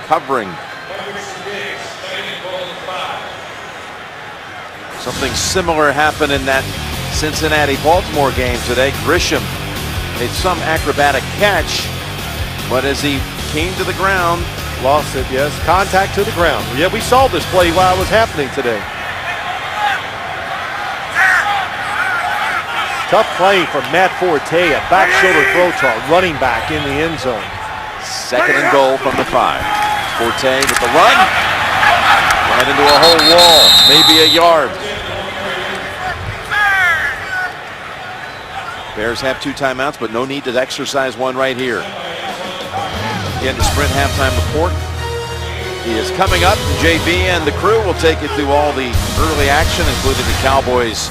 covering. Something similar happened in that Cincinnati-Baltimore game today. Grisham made some acrobatic catch, but as he came to the ground, lost it, yes. Contact to the ground. Yeah, we saw this play while it was happening today. Tough play from Matt Forte, a back shoulder throw to a running back in the end zone. 2nd and goal from the 5. Forte with the run. Ran into a whole wall, maybe a yard. Bears have 2 timeouts, but no need to exercise one right here. Again, the Sprint halftime report. He is coming up. JB and the crew will take you through all the early action, including the Cowboys'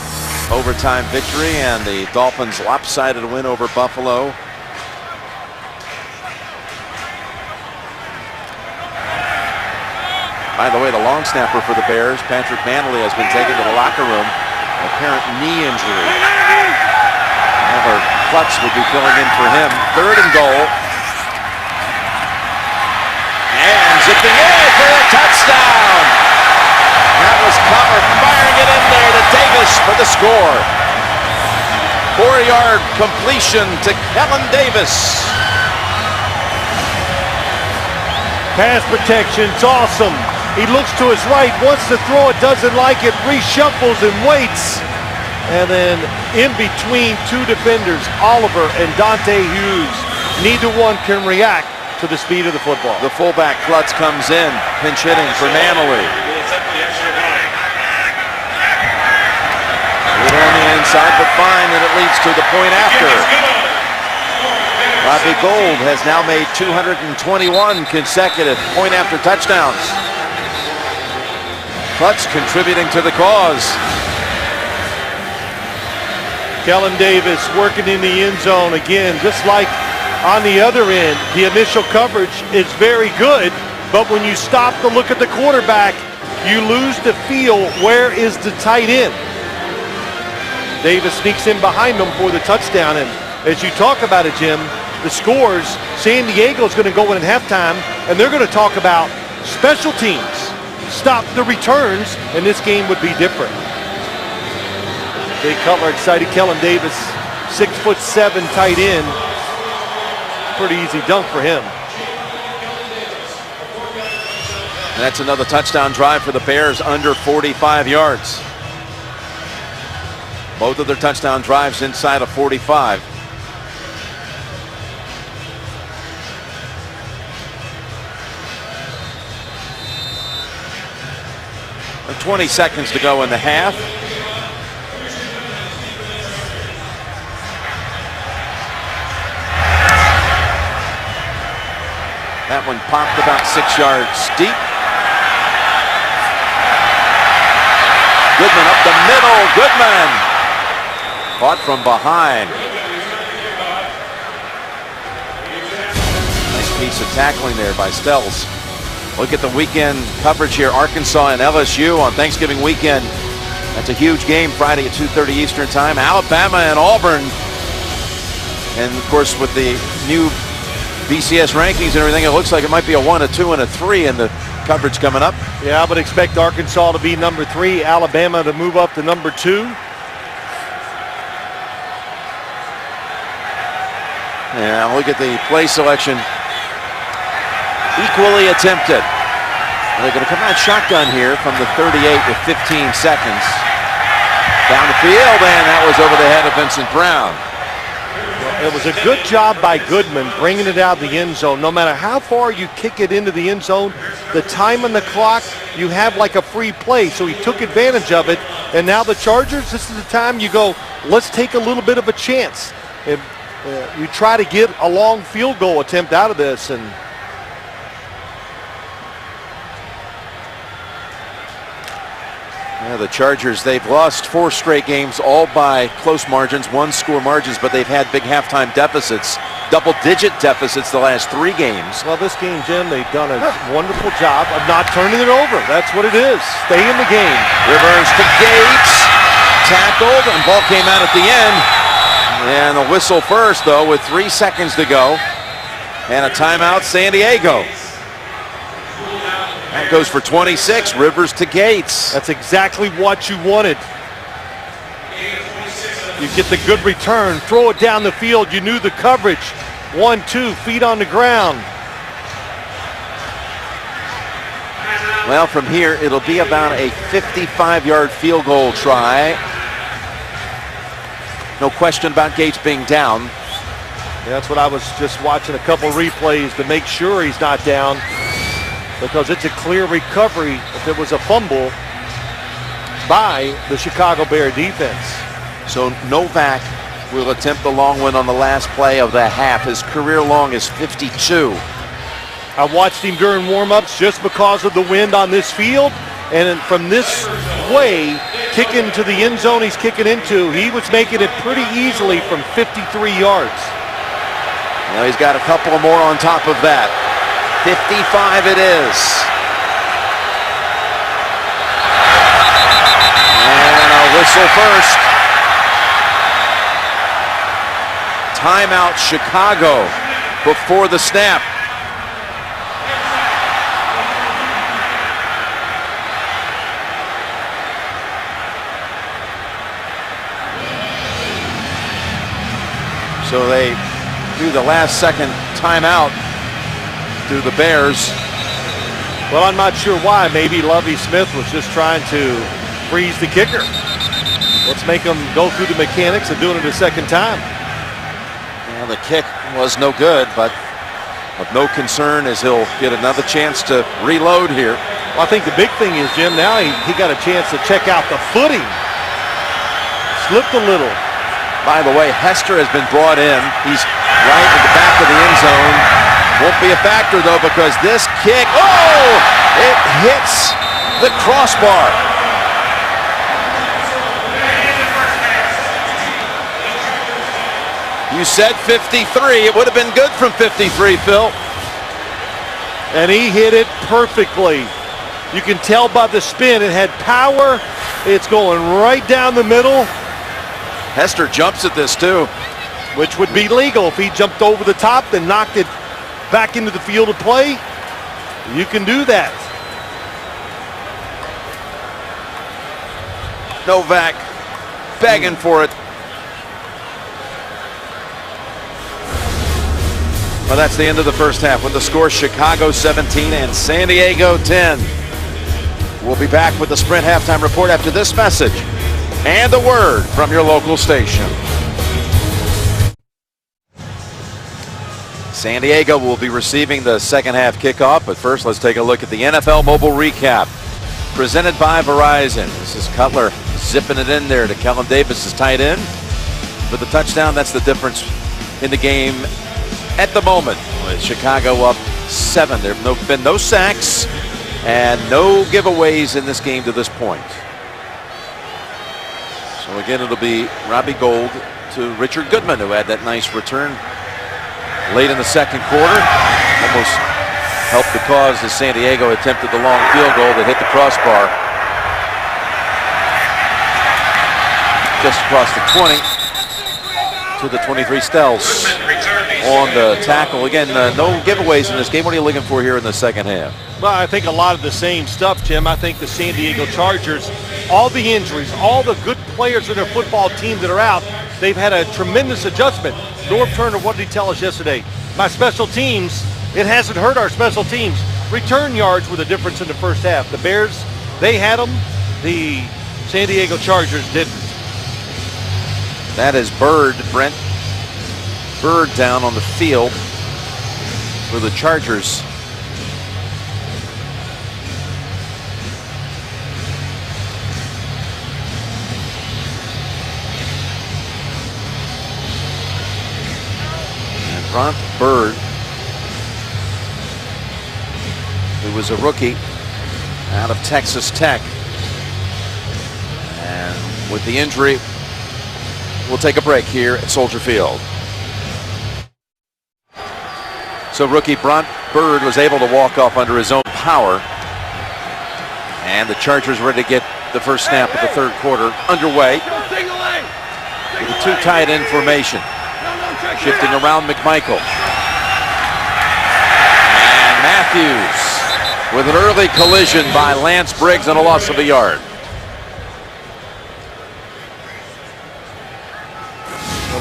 overtime victory and the Dolphins' lopsided win over Buffalo. By the way, the long snapper for the Bears, Patrick Manley, has been taken to the locker room. Apparent knee injury. However, Klutz would be filling in for him. 3rd and goal. And zipping in for a touchdown. That was Cutler firing it in there to Davis for the score. 4-yard completion to Kellen Davis. Pass protection's awesome. He looks to his right, wants to throw it, doesn't like it, reshuffles and waits. And then in between 2 defenders, Oliver and Dante Hughes, neither one can react to the speed of the football. The fullback Klutz comes in, pinch hitting for Manley. A little on the inside, but fine, and it leads to the point after. Robbie Gould has now made 221 consecutive point after touchdowns. Klutz contributing to the cause. Kellen Davis working in the end zone again, just like on the other end. The initial coverage is very good, but when you stop to look at the quarterback, you lose the feel. Where is the tight end? Davis sneaks in behind him for the touchdown, and as you talk about it, Jim, the scores, San Diego is going to go in at halftime, and they're going to talk about special teams. Stop the returns, and this game would be different. Jay Cutler excited. Kellen Davis, 6'7" tight end. Pretty easy dunk for him. And that's another touchdown drive for the Bears under 45 yards. Both of their touchdown drives inside of 45. And 20 seconds to go in the half. That one popped about 6 yards deep. Goodman up the middle. Goodman caught from behind. Nice piece of tackling there by Stells. Look at the weekend coverage here. Arkansas and LSU on Thanksgiving weekend. That's a huge game Friday at 2:30 Eastern time. Alabama and Auburn. And of course with the new BCS rankings and everything, it looks like it might be a 1, a 2, and a 3 in the coverage coming up. Yeah, I would expect Arkansas to be number 3, Alabama to move up to number 2. Yeah, look at the play selection. Equally attempted. They're going to come out shotgun here from the 38 with 15 seconds. Down the field, and that was over the head of Vincent Brown. It was a good job by Goodman bringing it out of the end zone. No matter how far you kick it into the end zone, the time on the clock, you have like a free play. So he took advantage of it. And now the Chargers, this is the time you go, let's take a little bit of a chance. And, you try to get a long field goal attempt out of this. And yeah, the Chargers, they've lost 4 straight games, all by close margins, 1-score margins, but they've had big halftime deficits, double-digit deficits the last 3 games. Well, this game, Jim, they've done a wonderful job of not turning it over. That's what it is. Stay in the game. Rivers to Gates. tackled, and ball came out at the end. And a whistle first, though, with 3 seconds to go. And a timeout, San Diego. That goes for 26, Rivers to Gates. That's exactly what you wanted. You get the good return, throw it down the field. You knew the coverage. 1, 2, feet on the ground. Well, from here, it'll be about a 55-yard field goal try. No question about Gates being down. Yeah, that's what I was just watching a couple replays to make sure he's not down, because it's a clear recovery if it was a fumble by the Chicago Bear defense. So Novak will attempt the long one on the last play of the half. His career long is 52. I watched him during warm-ups just because of the wind on this field, and from this way, kicking to the end zone he's kicking into, he was making it pretty easily from 53 yards. Now he's got a couple more on top of that. 55 it is. And a whistle first. Timeout Chicago before the snap. So they do the last second timeout to the Bears. Well, I'm not sure why. Maybe Lovie Smith was just trying to freeze the kicker. Let's make him go through the mechanics of doing it a second time. Well, the kick was no good, but of no concern as he'll get another chance to reload here. Well, I think the big thing is, Jim, now he got a chance to check out the footing. Slipped a little. By the way, Hester has been brought in. He's right at the back of the end zone. Won't be a factor, though, because this kick, it hits the crossbar. You said 53. It would have been good from 53, Phil. And he hit it perfectly. You can tell by the spin. It had power. It's going right down the middle. Hester jumps at this, too. Which would be legal if he jumped over the top, then knocked it back into the field of play. You can do that. Novak begging for it. Well, that's the end of the first half with the score Chicago 17 and San Diego 10. We'll be back with the Sprint halftime report after this message and a word from your local station. San Diego will be receiving the second half kickoff, but first let's take a look at the NFL Mobile Recap presented by Verizon. This is Cutler zipping it in there to Kellen Davis' tight end for the touchdown. That's the difference in the game at the moment, with Chicago up 7. There have been no sacks and no giveaways in this game to this point. So again, it'll be Robbie Gould to Richard Goodman, who had that nice return late in the second quarter. Almost helped the cause as San Diego attempted the long field goal that hit the crossbar. Just across the 20 to the 23. Stells on the tackle. Again, no giveaways in this game. What are you looking for here in the second half? Well, I think a lot of the same stuff, Jim. I think the San Diego Chargers, all the injuries, all the good players in their football team that are out, they've had a tremendous adjustment. Norv Turner, what did he tell us yesterday? My special teams, it hasn't hurt our special teams. Return yards were the difference in the first half. The Bears, they had them. The San Diego Chargers didn't. That is Bird, Brent Bird down on the field for the Chargers. And Brent Bird, who was a rookie out of Texas Tech, and with the injury, we'll take a break here at Soldier Field. So rookie Brent Bird was able to walk off under his own power. And the Chargers ready to get the first snap of the third quarter underway. With a two tight end formation. Shifting around McMichael. And Matthews with an early collision by Lance Briggs and a loss of a yard.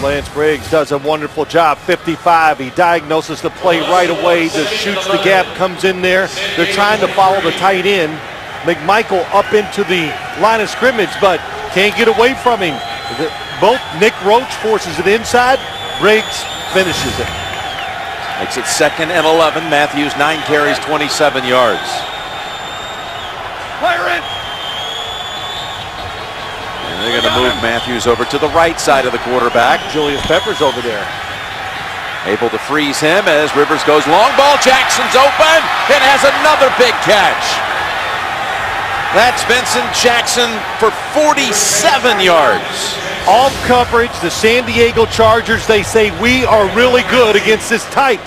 Lance Briggs does a wonderful job. 55. He diagnoses the play right away. Just shoots the gap, comes in there. They're trying to follow the tight end. McMichael up into the line of scrimmage, but can't get away from him. Both Nick Roach forces it inside. Briggs finishes it. Makes it 2nd and 11. Matthews 9 carries, 27 yards. Fire it! And they're going to move Matthews over to the right side of the quarterback. Julius Peppers over there. Able to freeze him as Rivers goes long ball. Jackson's open and has another big catch. That's Vincent Jackson for 47 yards. Off coverage, the San Diego Chargers, they say we are really good against this type.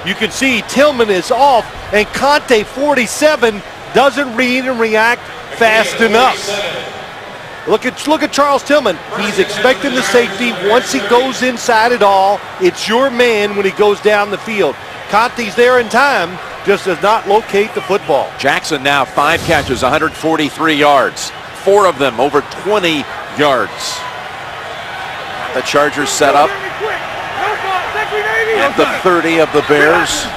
You can see Tillman is off, and Conte, 47, doesn't read and react fast enough. Look at Charles Tillman. He's expecting the safety. Once he goes inside it all, it's your man when he goes down the field. Conte's there in time, just does not locate the football. Jackson now 5 catches, 143 yards. 4 of them over 20 yards. The Chargers set up at the 30 of the Bears.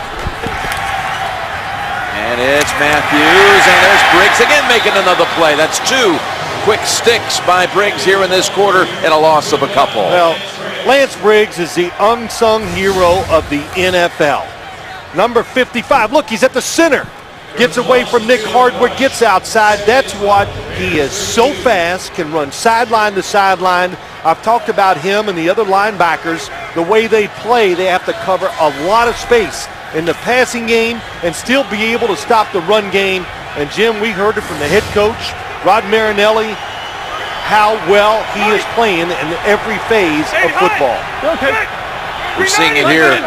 And it's Matthews, and there's Briggs again making another play. That's 2 quick sticks by Briggs here in this quarter and a loss of a couple. Well, Lance Briggs is the unsung hero of the NFL. Number 55, look, he's at the center. Gets away from Nick Hardwick, gets outside. That's what he is. So fast, can run sideline to sideline. I've talked about him and the other linebackers. The way they play, they have to cover a lot of space in the passing game and still be able to stop the run game. And Jim, we heard it from the head coach, Rod Marinelli, how well he is playing in every phase of football. We're seeing it here. It's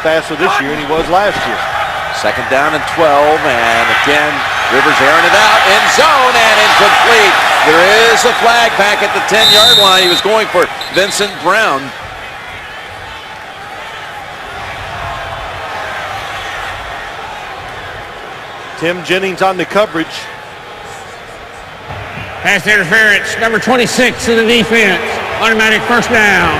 faster this year than he was last year. 2nd down and 12, and again, Rivers airing it out, end zone, and incomplete. There is a flag back at the 10-yard line. He was going for Vincent Brown. Tim Jennings on the coverage. Pass interference, number 26 in the defense. Automatic first down.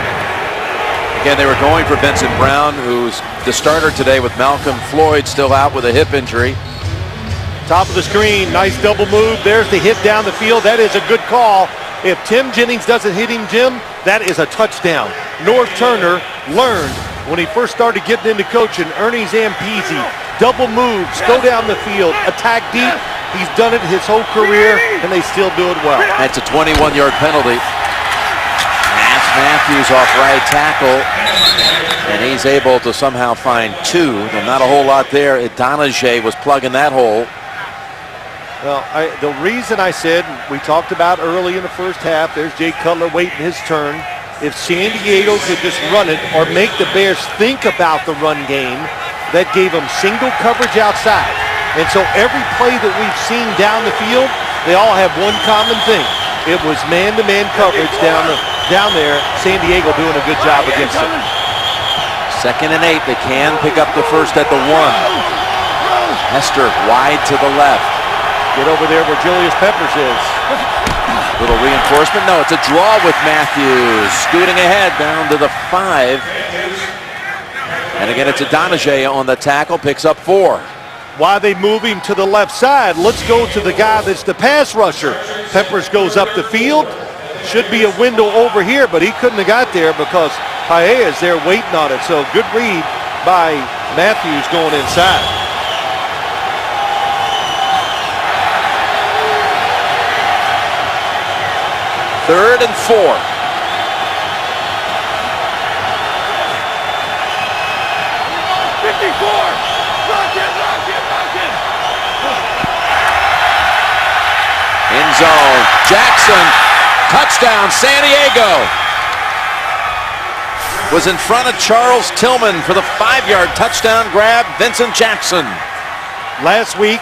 Again, they were going for Vincent Brown, who's the starter today with Malcolm Floyd still out with a hip injury. Top of the screen, nice double move. There's the hit down the field. That is a good call. If Tim Jennings doesn't hit him, Jim, that is a touchdown. North Turner learned when he first started getting into coaching, Ernie Zampese, double moves, go down the field, attack deep. He's done it his whole career, and they still do it well. That's a 21-yard penalty. That's Matthews off right tackle, and he's able to somehow find 2. There's not a whole lot there. Donahue was plugging that hole. Well, the reason I said, we talked about early in the first half, there's Jay Cutler waiting his turn. If San Diego could just run it or make the Bears think about the run game, that gave them single coverage outside. And so every play that we've seen down the field, they all have one common thing. It was man-to-man coverage down there. San Diego doing a good job against it. 2nd and 8. They can pick up the first at the 1. Hester wide to the left. Get over there where Julius Peppers is. Little reinforcement. No, it's a draw with Matthews. Scooting ahead down to the 5. And again, it's a Donahue on the tackle. Picks up 4. Why they move him to the left side? Let's go to the guy that's the pass rusher. Peppers goes up the field. Should be a window over here, but he couldn't have got there because Paella is there waiting on it. So good read by Matthews going inside. Third and 4. End zone. Jackson, touchdown, San Diego. Was in front of Charles Tillman for the 5-yard touchdown grab, Vincent Jackson. Last week,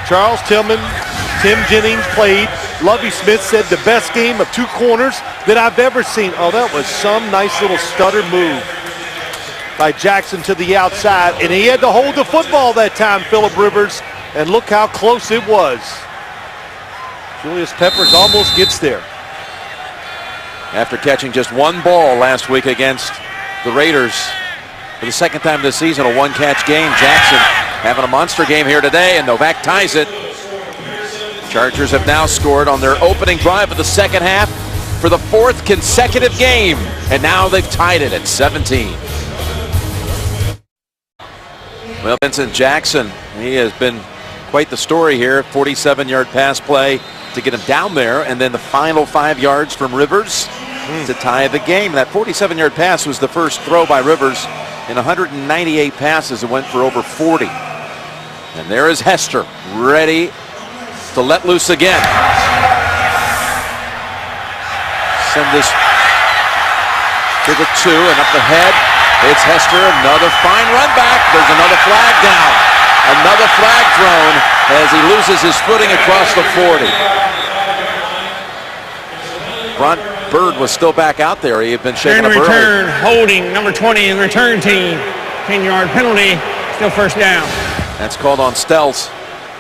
Charles Tillman, Tim Jennings played. Lovie Smith said the best game of two corners that I've ever seen. Oh, that was some nice little stutter move by Jackson to the outside. And he had to hold the football that time, Phillip Rivers. And look how close it was. Julius Peppers almost gets there. After catching just one ball last week against the Raiders, for the second time this season, a one-catch game. Jackson having a monster game here today, and Novak ties it. Chargers have now scored on their opening drive of the second half for the fourth consecutive game, and now they've tied it at 17. Well, Vincent Jackson, he has been quite the story here. 47-yard pass play to get him down there, and then the final 5 yards from Rivers to tie the game. That 47-yard pass was the first throw by Rivers in 198 passes. It went for over 40. And there is Hester, ready to let loose again. Send this to the 2 and up the head. It's Hester, another fine run back. There's another flag down. Another flag thrown as he loses his footing across the 40. Bront Bird was still back out there. He had been shaken up return, early. holding number 20 in the return team. 10-yard penalty, still first down. That's called on Stelz.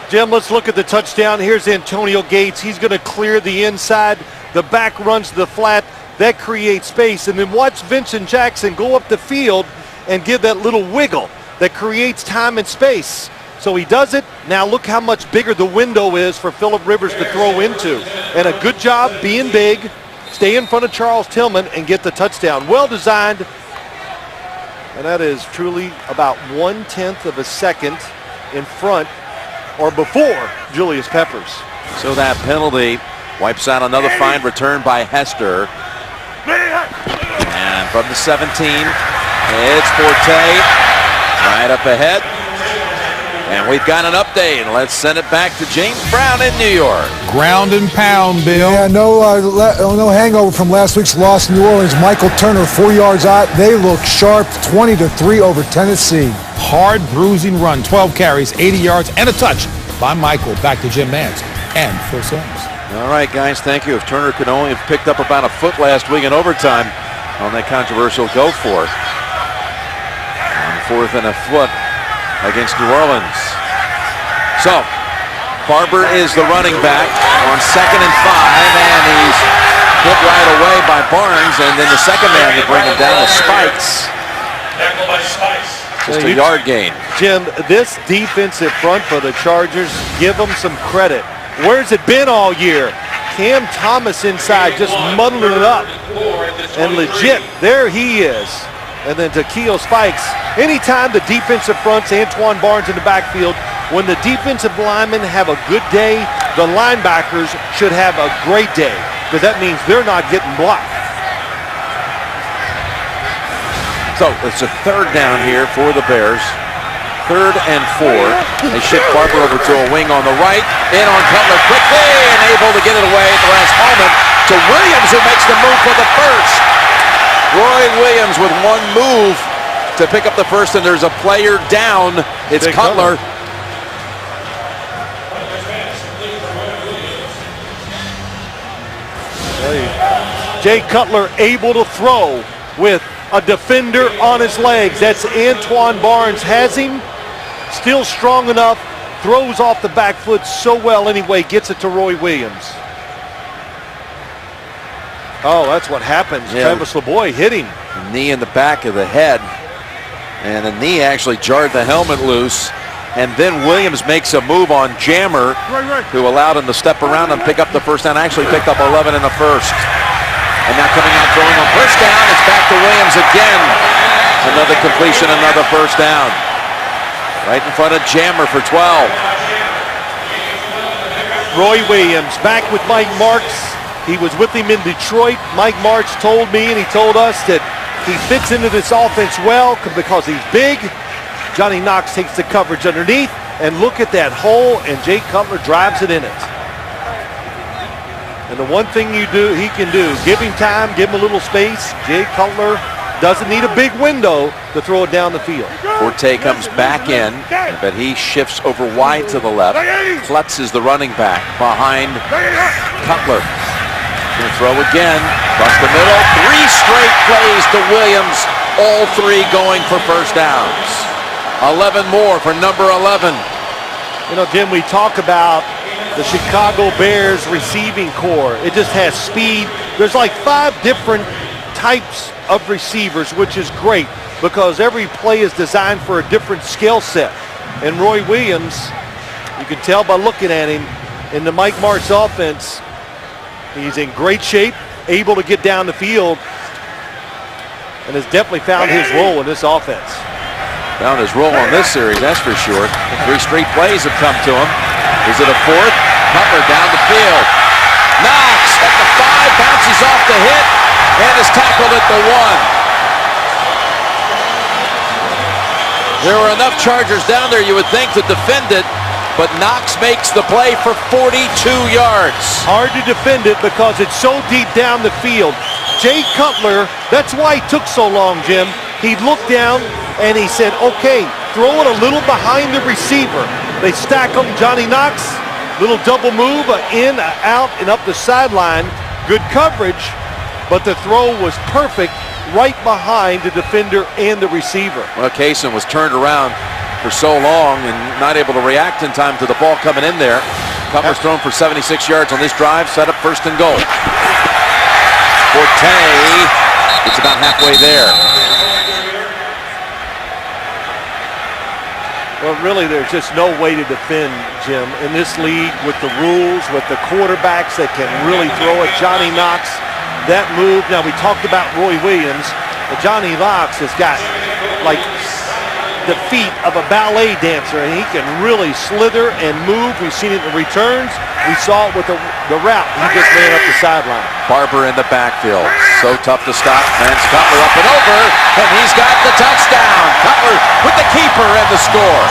Jim, let's look at the touchdown. Here's Antonio Gates. He's going to clear the inside. The back runs to the flat. That creates space. And then watch Vincent Jackson go up the field and give that little wiggle that creates time and space. So he does it. Now look how much bigger the window is for Phillip Rivers to throw into. And a good job being big. Stay in front of Charles Tillman and get the touchdown. Well designed. And that is truly about 1/10 of a second in front or before Julius Peppers. So that penalty wipes out another fine return by Hester. And from the 17, it's Forte right up ahead. And we've got an update. Let's send it back to James Brown in New York. Ground and pound, Bill. Yeah, no hangover from last week's loss in New Orleans. Michael Turner, 4 yards out. They look sharp, 20-3 over Tennessee. Hard bruising run, 12 carries, 80 yards, and a touch by Michael. Back to Jim Nantz and Phil Simms. All right, guys, thank you. If Turner could only have picked up about a foot last week in overtime on that controversial go for it. On 4th and a foot against New Orleans. So, Barber is the running back on 2nd and 5, and he's hit right away by Barnes, and then the second man to bring him down is Spikes. Tackled by Spikes. Just a yard gain. Jim, this defensive front for the Chargers, give them some credit. Where's it been all year? Cam Thomas inside just muddling it up. And legit, there he is. And then Takeo Spikes. Anytime the defensive fronts, Antoine Barnes in the backfield, when the defensive linemen have a good day, the linebackers should have a great day, because that means they're not getting blocked. So it's a third down here for the Bears. 3rd and 4. They shift Barber over to a wing on the right. In on Cutler quickly and able to get it away at the last moment to Williams, who makes the move for the first. Roy Williams with one move to pick up the first, and there's a player down. It's Cutler. Jay Cutler able to throw with a defender on his legs. That's Antoine Barnes. Has him. Still strong enough. Throws off the back foot so well anyway. Gets it to Roy Williams. Oh, that's what happens. Yeah. Travis LeBoy hit him. Knee in the back of the head. And the knee actually jarred the helmet loose. And then Williams makes a move on Jammer, who allowed him to step around and pick up the first down. Actually picked up 11 in the first. And now coming out throwing on first down, it's back to Williams again. Another completion, another first down. Right in front of Jammer for 12. Roy Williams back with Mike Marks. He was with him in Detroit. Mike Marks told me and he told us that he fits into this offense well because he's big. Johnny Knox takes the coverage underneath, and look at that hole, and Jay Cutler drives it in it. And the one thing he can do, give him time, give him a little space. Jay Cutler doesn't need a big window, to throw it down the field. Forte comes back in, but he shifts over wide to the left. Klutz is the running back behind Cutler. Going to throw again, across the middle. 3 straight plays to Williams, all 3 going for first downs. 11 more for number 11. You know, Jim, we talk about the Chicago Bears receiving core. It just has speed. There's like 5 different types of receivers, which is great because every play is designed for a different skill set. And Roy Williams, you can tell by looking at him, in the Mike Martz offense, he's in great shape, able to get down the field, and has definitely found his role in this offense. Found his role on this series, that's for sure. 3 straight plays have come to him. Is it a 4th? Cutler down the field. Knox at the 5, bounces off the hit, and is tackled at the 1. There were enough Chargers down there, you would think, to defend it, but Knox makes the play for 42 yards. Hard to defend it because it's so deep down the field. Jay Cutler, that's why he took so long, Jim. He looked down and he said, okay, throw it a little behind the receiver. They stack them. Johnny Knox, little double move, in, out, and up the sideline. Good coverage, but the throw was perfect right behind the defender and the receiver. Well, Kaysen was turned around for so long and not able to react in time to the ball coming in there. Cutler's thrown for 76 yards on this drive, set up 1st and goal. Forte, it's about halfway there. Well, really, there's just no way to defend, Jim, in this league with the rules, with the quarterbacks that can really throw it. Johnny Knox, that move. Now, we talked about Roy Williams, but Johnny Knox has got, like, the feet of a ballet dancer, and he can really slither and move. We've seen it in the returns. We saw it with the route. He just ran up the sideline. Barber in the backfield. So tough to stop. Lance Cutler up and over, and he's got the touchdown. Cutler with the keeper and the score.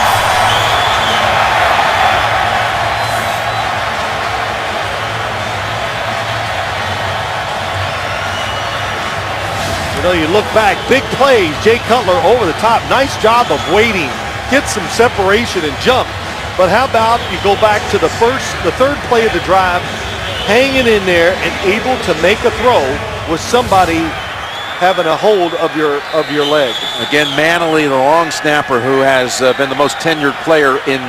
You know, you look back, big plays, Jay Cutler over the top. Nice job of waiting, get some separation and jump. But how about you go back to the 3rd play of the drive, hanging in there and able to make a throw with somebody having a hold of your leg. Again, Manley, the long snapper, who has been the most tenured player in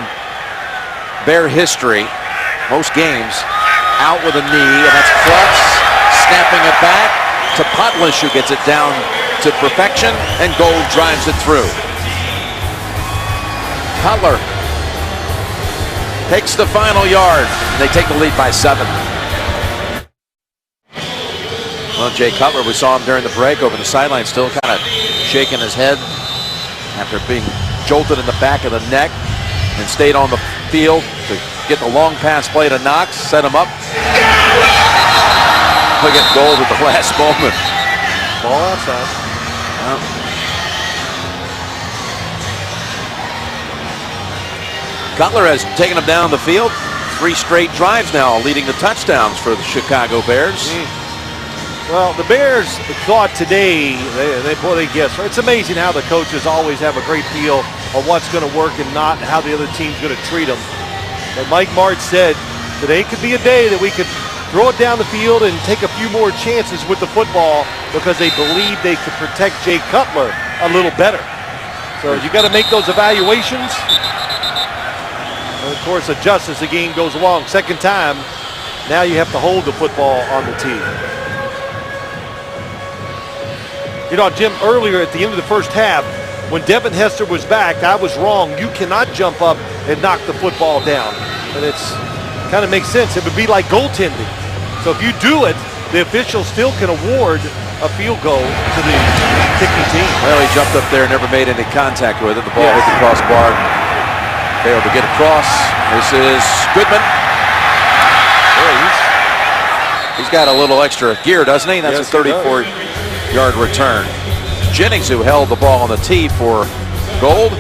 Bear history, most games, out with a knee, and that's Klutz snapping it back to Putlish, who gets it down to perfection, and Gold drives it through. Cutler takes the final yard, and they take the lead by 7. Well, Jay Cutler, we saw him during the break over the sideline, still kind of shaking his head after being jolted in the back of the neck, and stayed on the field to get the long pass play to Knox, set him up. Look at Gold at the last moment. Ball outside. Cutler has taken him down the field. 3 straight drives now, leading to touchdowns for the Chicago Bears. Well, the Bears thought today, they guessed. It's amazing how the coaches always have a great feel of what's going to work and not, and how the other team's going to treat them. But Mike Martz said today could be a day that we could throw it down the field and take a few more chances with the football because they believe they could protect Jay Cutler a little better. So you got to make those evaluations. And of course, adjust as the game goes along. Second time, now you have to hold the football on the tee. You know, Jim, earlier at the end of the first half, when Devin Hester was back, I was wrong. You cannot jump up and knock the football down. And it's kind of makes sense. It would be like goaltending. So if you do it, the official still can award a field goal to the kicking team. Well, he jumped up there and never made any contact with it. The ball hit the crossbar. Failed to get across. This is Goodman. He's got a little extra gear, doesn't he? That's a 34-yard return. Jennings, who held the ball on the tee for Gold.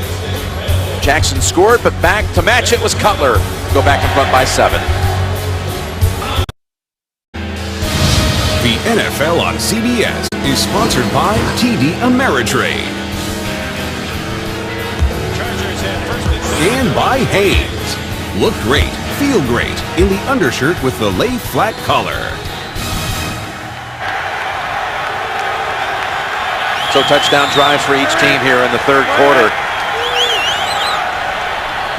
Jackson scored, but back to match it was Cutler. Go back in front by 7. The NFL on CBS is sponsored by TD Ameritrade. and by Hanes. Look great, feel great in the undershirt with the lay flat collar. So touchdown drives for each team here in the third quarter.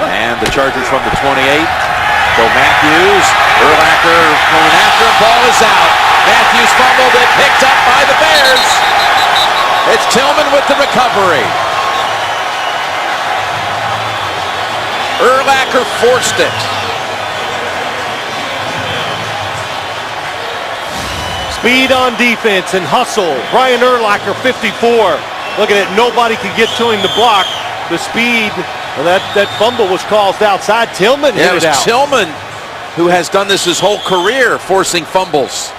And the Chargers from the 28. So Matthews, Urlacher going after him, ball is out. Matthews fumbled it, picked up by the Bears. It's Tillman with the recovery. Urlacher forced it. Speed on defense and hustle. Brian Urlacher, 54. Look at it, nobody could get to him to block. The speed, that fumble was caused outside. Tillman hit it out. Tillman, who has done this his whole career, forcing fumbles.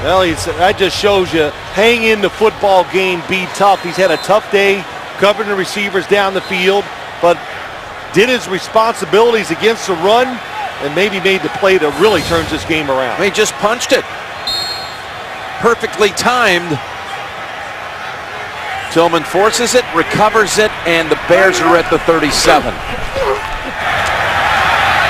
Well, that just shows you, hang in the football game, be tough. He's had a tough day covering the receivers down the field, but did his responsibilities against the run and maybe made the play that really turns this game around. He just punched it. Perfectly timed. Tillman forces it, recovers it, and the Bears are at the 37.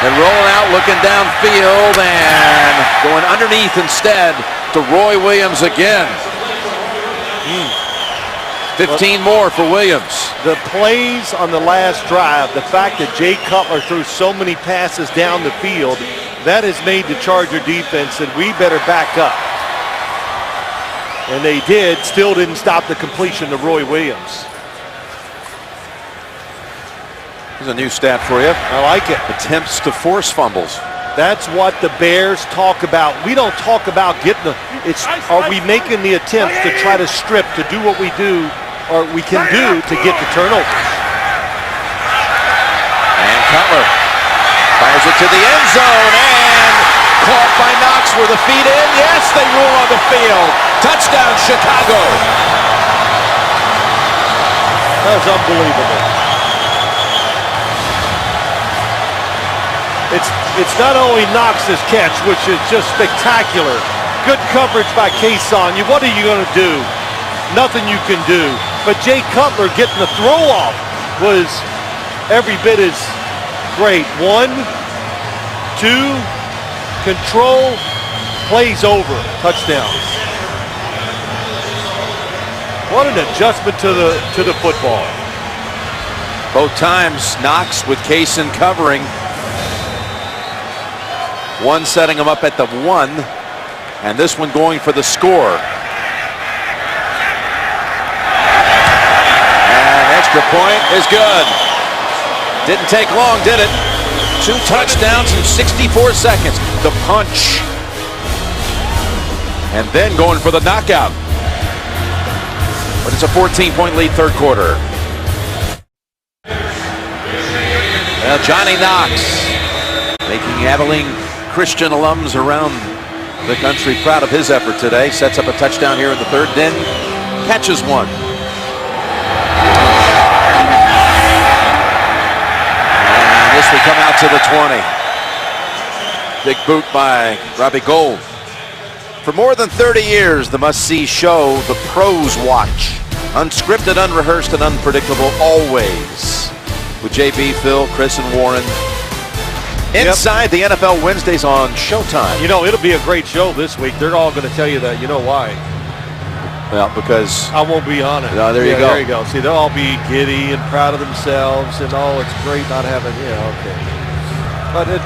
And rolling out, looking downfield, and going underneath instead to Roy Williams again. 15 more for Williams. The plays on the last drive, the fact that Jay Cutler threw so many passes down the field, that has made the Charger defense that we better back up. And they did, still didn't stop the completion to Roy Williams. Here's a new stat for you. I like it. Attempts to force fumbles. That's what the Bears talk about. We don't talk about getting the, are we making the attempts to try to strip, to do what we do, or we can do to get the turnovers. And Cutler fires it to the end zone, and caught by Knox with the feet in. Yes, they rule on the field. Touchdown, Chicago. That was unbelievable. It's not only Knox's catch, which is just spectacular. Good coverage by Kason. What are you going to do? Nothing you can do. But Jay Cutler getting the throw off was every bit as great. 1, 2, control, plays over, touchdown. What an adjustment to the football. Both times, Knox with Kason covering. One setting him up at the 1, and this one going for the score. And extra point is good. Didn't take long, did it? 2 touchdowns in 64 seconds. The punch. And then going for the knockout. But it's a 14-point lead third quarter. Well, Johnny Knox making Abilene Christian alums around the country proud of his effort today. Sets up a touchdown here in the third, then catches one. And this will come out to the 20. Big boot by Robbie Gould. For more than 30 years, the must-see show, The Pros Watch. Unscripted, unrehearsed, and unpredictable always. With JB, Phil, Chris, and Warren. Inside the NFL Wednesdays on Showtime. You know, it'll be a great show this week. They're all going to tell you that. You know why? Well, because I won't be on it. No, there you go. There you go. See, they'll all be giddy and proud of themselves, and it's great not having, okay. But it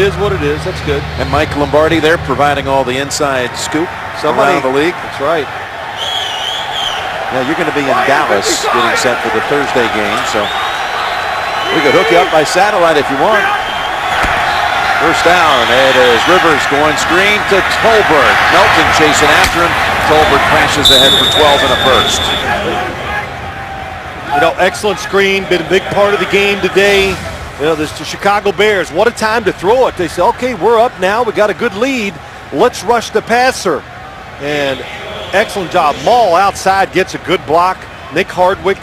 is what it is. That's good. And Mike Lombardi, they're providing all the inside scoop around the league. That's right. Now you're going to be in Dallas getting set for the Thursday game, so we could hook you up by satellite if you want. First down, it is Rivers going screen to Tolbert. Melton chasing after him. Tolbert crashes ahead for 12 and a first. Excellent screen, been a big part of the game today. The Chicago Bears, what a time to throw it. They say, okay, we're up now. We got a good lead. Let's rush the passer. And excellent job. Maul outside gets a good block. Nick Hardwick.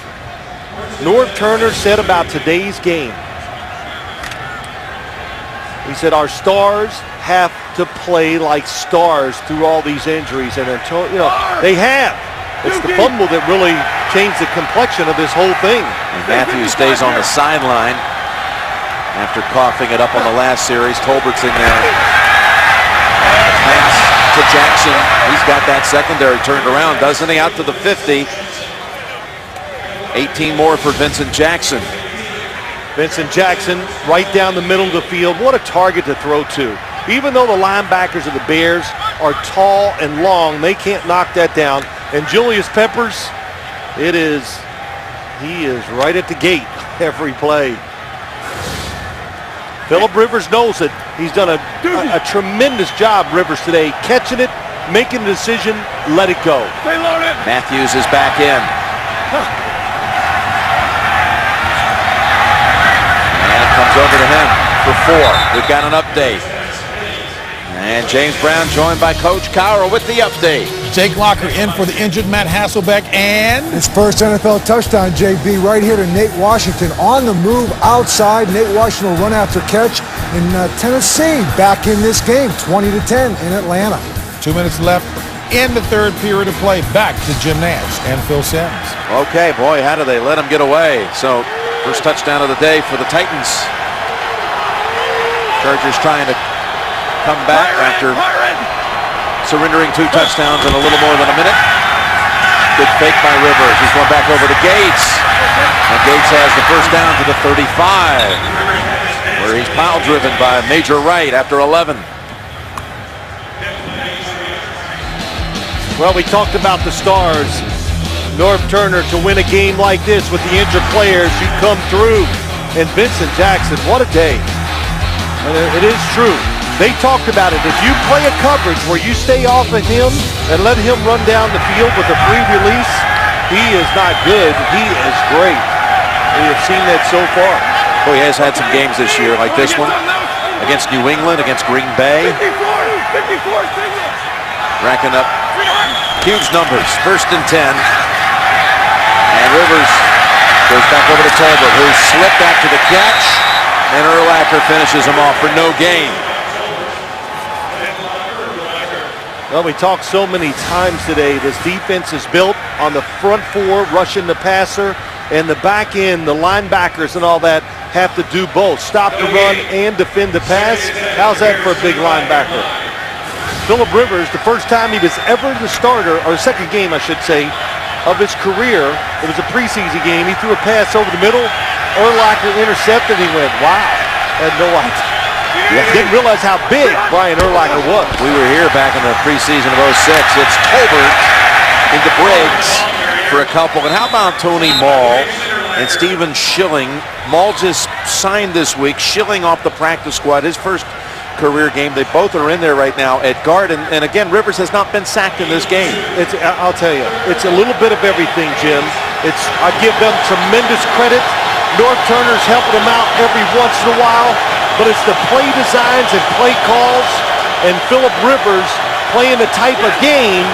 Norv Turner said about today's game, he said, our stars have to play like stars through all these injuries. And until, they have. It's the fumble that really change the complexion of this whole thing. And Matthews stays on the sideline after coughing it up on the last series. Tolbert's in there. Pass to Jackson. He's got that secondary turned around, doesn't he? Out to the 50. 18 more for Vincent Jackson. Vincent Jackson right down the middle of the field. What a target to throw to. Even though the linebackers of the Bears are tall and long, they can't knock that down. And Julius Peppers, he is right at the gate every play. Phillip Rivers knows it. He's done a tremendous job, Rivers, today, catching it, making the decision, let it go. Matthews is back in. And it comes over to him for 4. We've got an update. And James Brown joined by Coach Cowher with the update. Jake Locker in for the injured Matt Hasselbeck, and His first NFL touchdown, JB, right here to Nate Washington. On the move outside, Nate Washington will run after catch in Tennessee. Back in this game, 20-10 in Atlanta. 2 minutes left in the third period of play. Back to Jim Nantz and Phil Simms. Okay, boy, how do they let him get away? So, first touchdown of the day for the Titans. Chargers trying to come back after surrendering 2 touchdowns in a little more than a minute. Good fake by Rivers. He's going back over to Gates. And Gates has the first down to the 35, where he's pile driven by Major Wright after 11. Well, we talked about the stars. Norv Turner, to win a game like this with the injured players, you come through. And Vincent Jackson, what a day. And it is true. They talked about it. If you play a coverage where you stay off of him and let him run down the field with a free release, he is not good. He is great. We have seen that so far. Boy, he has had some games this year like this one. Against New England, against Green Bay. Racking up huge numbers. 1st and 10. And Rivers goes back over to Tolbert, who slipped after the catch. And Urlacher finishes him off for no gain. Well, we talked so many times today. This defense is built on the front 4, rushing the passer, and the back end, the linebackers and all that have to do both. Stop the run and defend the pass. How's that for a big linebacker? Phillip Rivers, the first time he was ever the starter, or second game, I should say, of his career, it was a preseason game. He threw a pass over the middle. Urlacher intercepted. He went, wow. Had no idea. Didn't realize how big Brian Urlacher was. We were here back in the preseason of 06. It's Tolbert into Briggs for a couple. And how about Tony Mall and Stephen Schilling? Mall just signed this week. Schilling off the practice squad. His first career game. They both are in there right now at guard. And again, Rivers has not been sacked in this game. I'll tell you, it's a little bit of everything, Jim. I give them tremendous credit. Norv Turner's helping them out every once in a while. But it's the play designs and play calls and Phillip Rivers playing the type of game,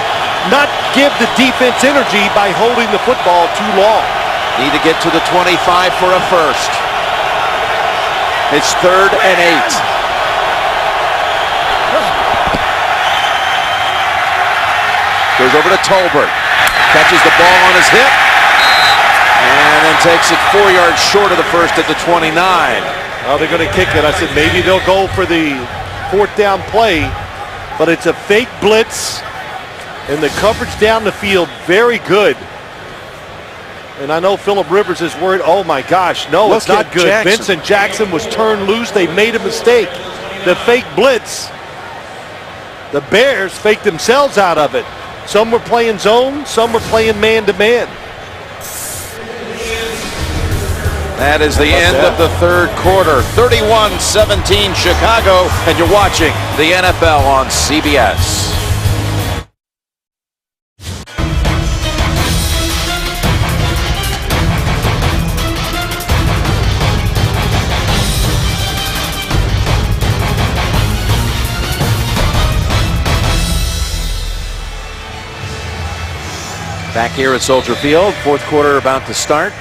not give the defense energy by holding the football too long. Need to get to the 25 for a first. It's 3rd and 8. Goes over to Tolbert. Catches the ball on his hip. And then takes it 4 yards short of the first at the 29. Oh, they're going to kick it. I said maybe they'll go for the 4th down play, but it's a fake blitz, and the coverage down the field, very good. And I know Phillip Rivers is worried, oh my gosh, no, it's not good. Jackson. Vincent Jackson was turned loose. They made a mistake. The fake blitz, the Bears faked themselves out of it. Some were playing zone, some were playing man-to-man. That is the end of the third quarter. 31-17 Chicago, and you're watching the NFL on CBS. Back here at Soldier Field, 4th quarter about to start,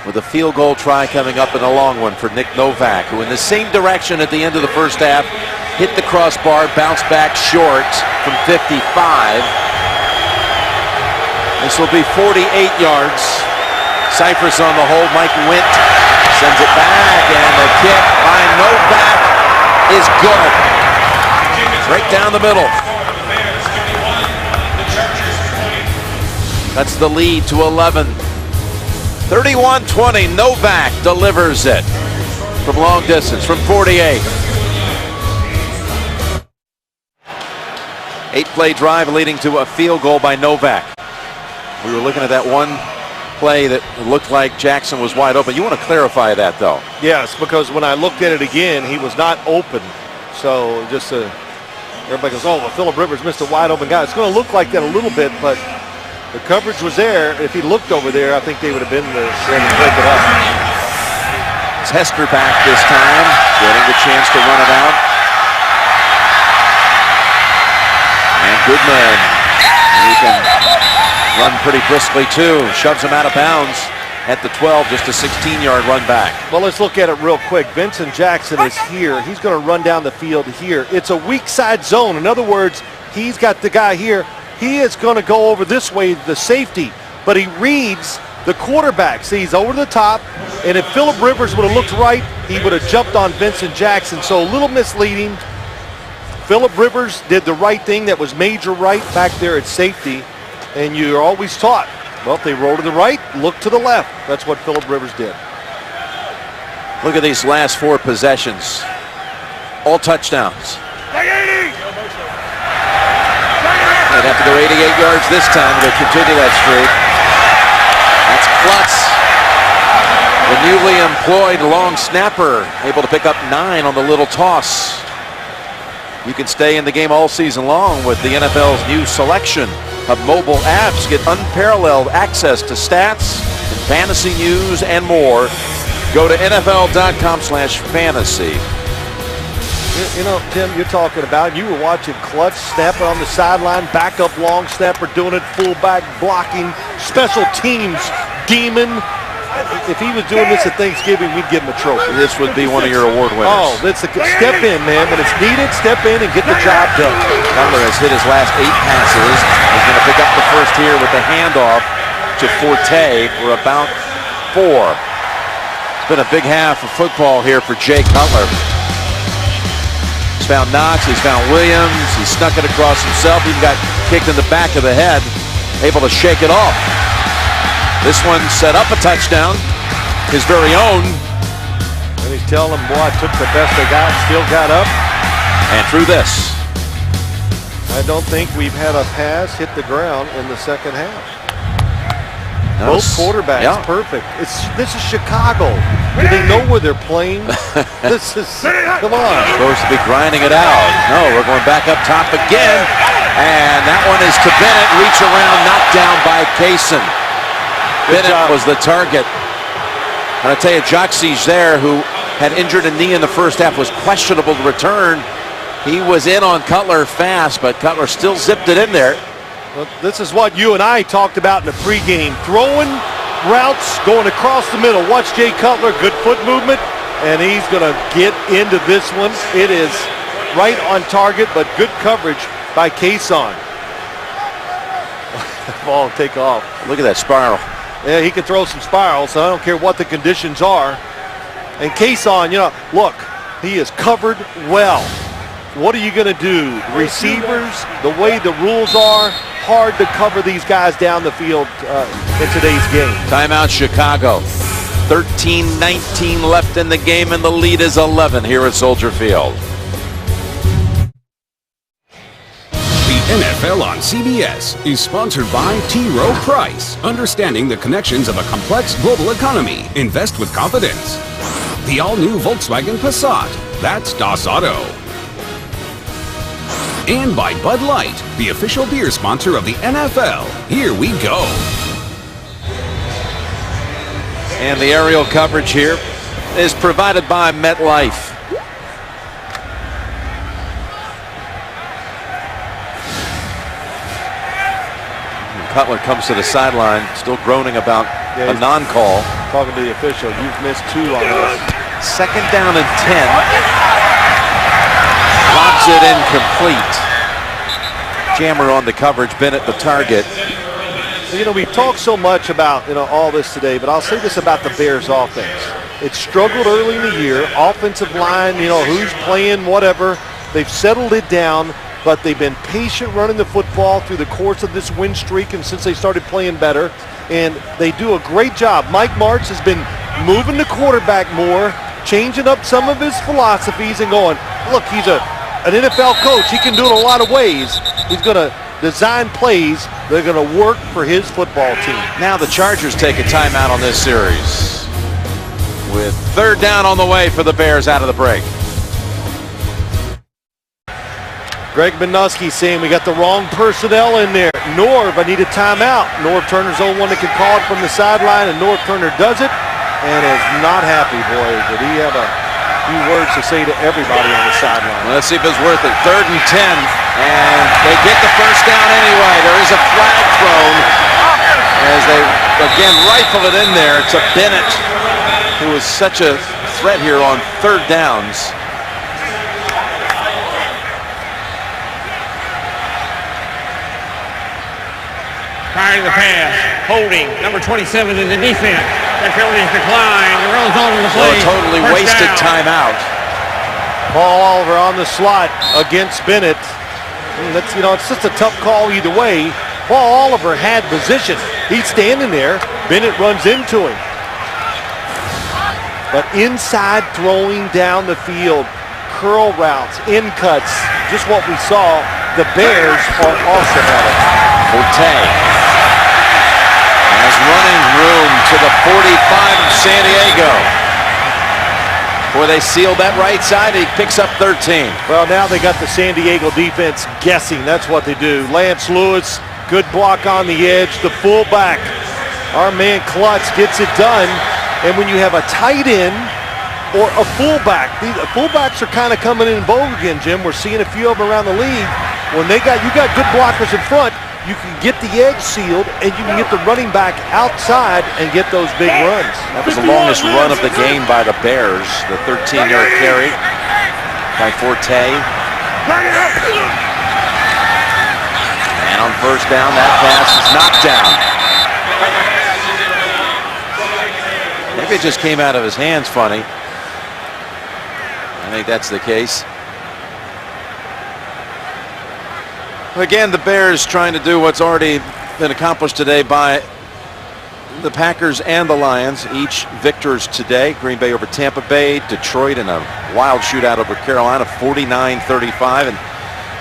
with a field goal try coming up and a long one for Nick Novak, who in the same direction at the end of the first half hit the crossbar, bounced back short from 55. This will be 48 yards. Cypress on the hold. Mike Wint sends it back, and the kick by Novak is good. Right down the middle. That's the lead to 11. 31-20. Novak delivers it from long distance, from 48. 8-play drive leading to a field goal by Novak. We were looking at that one play that looked like Jackson was wide open. You want to clarify that, though? Yes, because when I looked at it again, he was not open. So just everybody goes, oh, well, Phillip Rivers missed a wide open guy. It's going to look like that a little bit, but the coverage was there. If he looked over there, I think they would have been there to break it up. It's Hester back this time, getting the chance to run it out. And Goodman, he can run pretty briskly too. Shoves him out of bounds at the 12, just a 16-yard run back. Well, let's look at it real quick. Vincent Jackson is here. He's going to run down the field here. It's a weak side zone. In other words, he's got the guy here. He is going to go over this way, the safety, but he reads the quarterback. See, he's over the top, and if Phillip Rivers would have looked right, he would have jumped on Vincent Jackson. So a little misleading. Phillip Rivers did the right thing. That was major right back there at safety, and you're always taught, well, if they roll to the right, look to the left. That's what Phillip Rivers did. Look at these last 4 possessions. All touchdowns. They'd have to go 88 yards this time to continue that streak. That's Klutz, the newly employed long snapper, able to pick up 9 on the little toss. You can stay in the game all season long with the NFL's new selection of mobile apps. Get unparalleled access to stats and fantasy news and more. Go to NFL.com/fantasy. You know, Tim, you're talking about, you were watching Klutz snapper on the sideline, backup long snapper doing it, fullback blocking, special teams demon. If he was doing this at Thanksgiving, we'd give him a trophy. This would be one of your award winners. Oh, that's a step in, man. When it's needed, step in and get the job done. Cutler has hit his last 8 passes. He's going to pick up the first here with the handoff to Forte for about 4. It's been a big half of football here for Jay Cutler. He's found Knox, he's found Williams, he snuck it across himself, he got kicked in the back of the head, able to shake it off. This one set up a touchdown, his very own. And he's telling them, boy, I took the best I got, still got up. And through this. I don't think we've had a pass hit the ground in the second half. Both quarterbacks, yeah. Perfect. This is Chicago. Do they know where they're playing? This is, come on. Supposed to be grinding it out. No, we're going back up top again. And that one is to Bennett. Reach around, knocked down by Kaysen. Bennett was the target. And I tell you, Joxige there, who had injured a knee in the first half, was questionable to return. He was in on Cutler fast, but Cutler still zipped it in there. Well, this is what you and I talked about in the pregame. Throwing routes, going across the middle. Watch Jay Cutler, good foot movement, and he's going to get into this one. It is right on target, but good coverage by Kaysen. Ball take off. Look at that spiral. Yeah, he can throw some spirals, so I don't care what the conditions are. And Kaysen, you know, look, he is covered well. What are you going to do? Receivers, the way the rules are, hard to cover these guys down the field in today's game. Timeout Chicago. 13-19 left in the game, and the lead is 11 here at Soldier Field. The NFL on CBS is sponsored by T. Rowe Price. Understanding the connections of a complex global economy. Invest with confidence. The all-new Volkswagen Passat. That's Das Auto. And by Bud Light, the official beer sponsor of the NFL. Here we go. And the aerial coverage here is provided by MetLife. Cutler comes to the sideline, still groaning about a non-call. Talking to the official, you've missed 2 on this. 2nd down and 10. Lobs it incomplete. Jammer on the coverage, Bennett the target. You know, we've talked so much about, all this today, but I'll say this about the Bears offense. It struggled early in the year. Offensive line, who's playing, whatever. They've settled it down, but they've been patient running the football through the course of this win streak and since they started playing better. And they do a great job. Mike Martz has been moving the quarterback more, changing up some of his philosophies and going, look, he's an NFL coach. He can do it a lot of ways. He's going to design plays that are going to work for his football team. Now the Chargers take a timeout on this series with third down on the way for the Bears out of the break. Greg Minuski saying we got the wrong personnel in there. Norv, I need a timeout. Norv Turner's the only one that can call it from the sideline, and Norv Turner does it and is not happy, boy. Did he have a few words to say to everybody on the sideline? Well, let's see if it's worth it. 3rd and 10, and they get the first down anyway. There is a flag thrown as they, again, rifle it in there to Bennett, who is such a threat here on 3rd downs. Prior to the pass, holding, number 27 in the defense. That penalty is declined. The runs on the So play. a totally First wasted down. timeout. Paul Oliver on the slot against Bennett. That's, it's just a tough call either way. Paul Oliver had position. He's standing there. Bennett runs into him. But inside throwing down the field, curl routes, in cuts, just what we saw. The Bears are awesome at it. Forte has running room to the 45 of San Diego. Before they seal that right side, he picks up 13. Well, now they got the San Diego defense guessing. That's what they do. Lance Lewis, good block on the edge. The fullback, our man Klutz, gets it done. And when you have a tight end or a fullback, the fullbacks are kind of coming in vogue again, Jim. We're seeing a few of them around the league. When you got good blockers in front, you can get the edge sealed and you can get the running back outside and get those big runs. That was the longest run of the game by the Bears. The 13-yard carry by Forte. And on first down, that pass is knocked down. Maybe it just came out of his hands funny. I think that's the case. Again, the Bears trying to do what's already been accomplished today by the Packers and the Lions, each victors today. Green Bay over Tampa Bay, Detroit in a wild shootout over Carolina, 49-35. And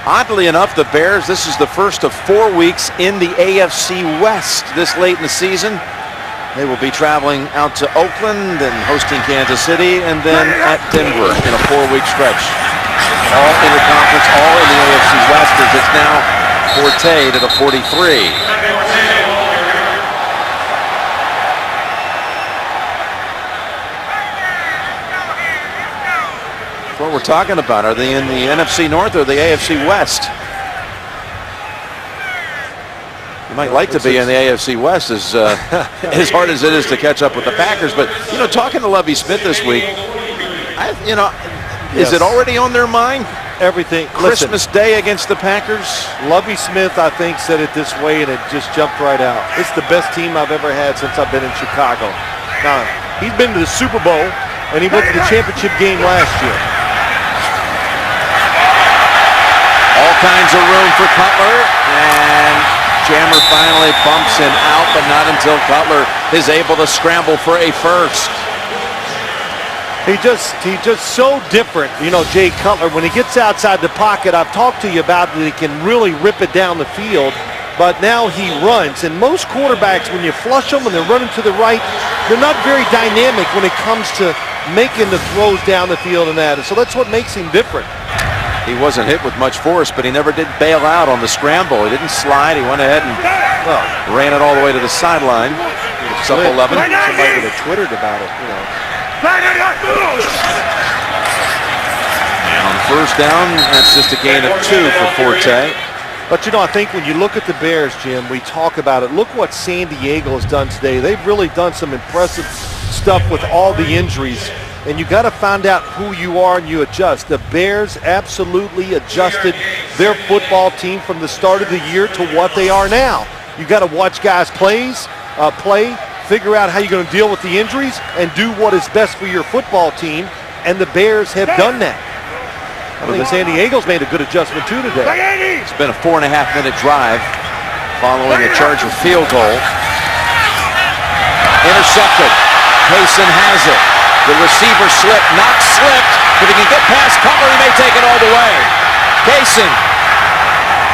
oddly enough, the Bears, this is the first of 4 weeks in the AFC West this late in the season. They will be traveling out to Oakland and hosting Kansas City and then at Denver in a 4-week stretch. All interconference, all in the AFC West as it's now Forte to the 43. That's what we're talking about. Are they in the NFC North or the AFC West? You might like to be in the AFC West as hard as it is to catch up with the Packers. But, talking to Lovie Smith this week, is it already on their mind? Everything. Christmas Day against the Packers? Lovie Smith, I think, said it this way, and it just jumped right out. It's the best team I've ever had since I've been in Chicago. Now, he's been to the Super Bowl, and he went to the championship game last year. All kinds of room for Cutler, and Jammer finally bumps him out, but not until Cutler is able to scramble for a first. He's just so different, Jay Cutler. When he gets outside the pocket, I've talked to you about that he can really rip it down the field, but now he runs. And most quarterbacks, when you flush them and they're running to the right, they're not very dynamic when it comes to making the throws down the field and that. And so that's what makes him different. He wasn't hit with much force, but he never did bail out on the scramble. He didn't slide. He went ahead and ran it all the way to the sideline. It's up 11. Somebody would have twittered about it, And on first down, that's just a gain of 2 for Forte. But, I think when you look at the Bears, Jim, we talk about it. Look what San Diego has done today. They've really done some impressive stuff with all the injuries. And you got to find out who you are and you adjust. The Bears absolutely adjusted their football team from the start of the year to what they are now. You got to watch guys play, figure out how you're going to deal with the injuries, and do what is best for your football team. And the Bears have done that. I think San Diego's made a good adjustment too today. It's been a 4.5-minute drive following a Charger field goal. Intercepted. Payson has it. The receiver slipped, not slipped. If he can get past Cutler, he may take it all the way. Payson.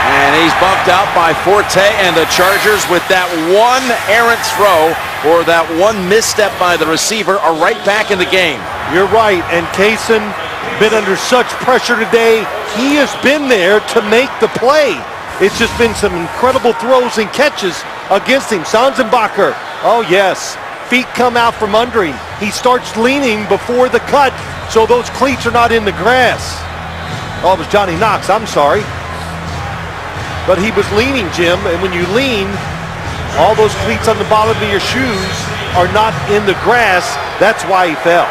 And he's bumped out by Forte, and the Chargers, with that one errant throw or that one misstep by the receiver, are right back in the game. You're right, and Kaysen been under such pressure today. He has been there to make the play. It's just been some incredible throws and catches against him. Sanzenbacher, oh yes, feet come out from under him. He starts leaning before the cut, so those cleats are not in the grass. Oh, it was Johnny Knox, I'm sorry. But he was leaning, Jim, and when you lean, all those cleats on the bottom of your shoes are not in the grass. That's why he fell.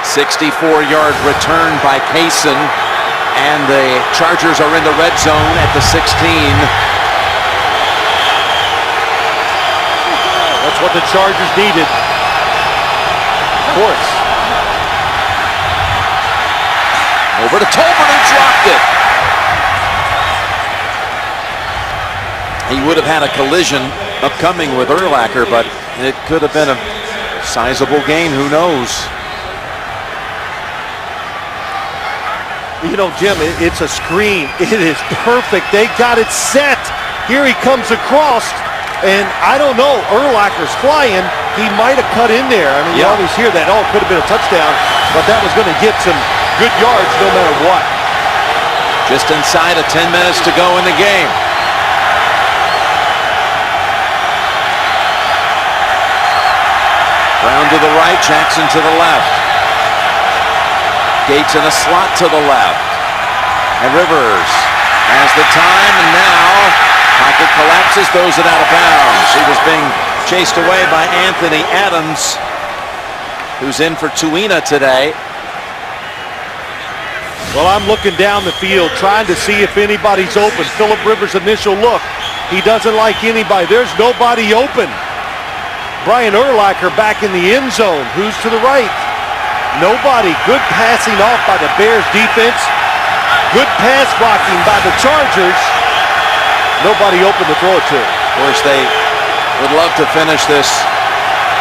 64-yard return by Kaysen, and the Chargers are in the red zone at the 16. That's what the Chargers needed. Of course. Over to Tolbert, who dropped it. He would have had a collision upcoming with Urlacher, but it could have been a sizable gain. Who knows? You know, Jim, it's a screen. It is perfect. They got it set. Here he comes across, and I don't know. Urlacher's flying. He might have cut in there. I mean, you always hear that. Oh, it could have been a touchdown, but that was going to get some good yards no matter what. Just inside of 10 minutes to go in the game. Brown to the right, Jackson to the left. Gates in a slot to the left. And Rivers has the time, and now pocket collapses, throws it out of bounds. He was being chased away by Anthony Adams, who's in for Tuina today. Well, I'm looking down the field, trying to see if anybody's open. Philip Rivers' initial look. He doesn't like anybody. There's nobody open. Brian Urlacher back in the end zone. Who's to the right? Nobody. Good passing off by the Bears defense. Good pass blocking by the Chargers. Nobody open to throw it to. Of course, they would love to finish this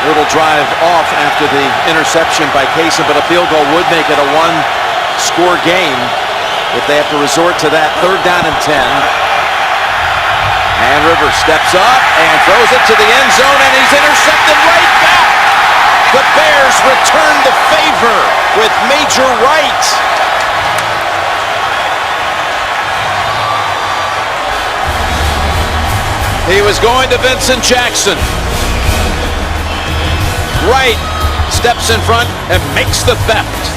little drive off after the interception by Kaysen, but a field goal would make it a one-score game if they have to resort to that 3rd down and 10. And Rivers steps up and throws it to the end zone, and he's intercepted right back. The Bears return the favor with Major Wright. He was going to Vincent Jackson. Wright steps in front and makes the theft.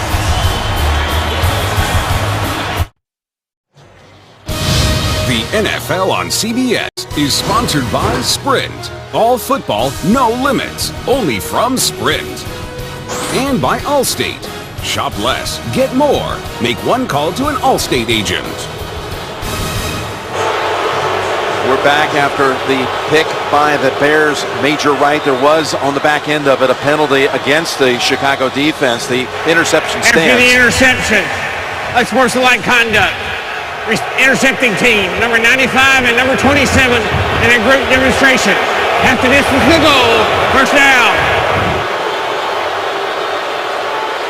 The NFL on CBS is sponsored by Sprint. All football, no limits. Only from Sprint. And by Allstate. Shop less, get more. Make one call to an Allstate agent. We're back after the pick by the Bears. Major Wright, there was on the back end of it a penalty against the Chicago defense. The interception stands. After the interception, unsportsmanlike conduct. Intercepting team, number 95 and number 27 in a group demonstration. After this was the goal, first down.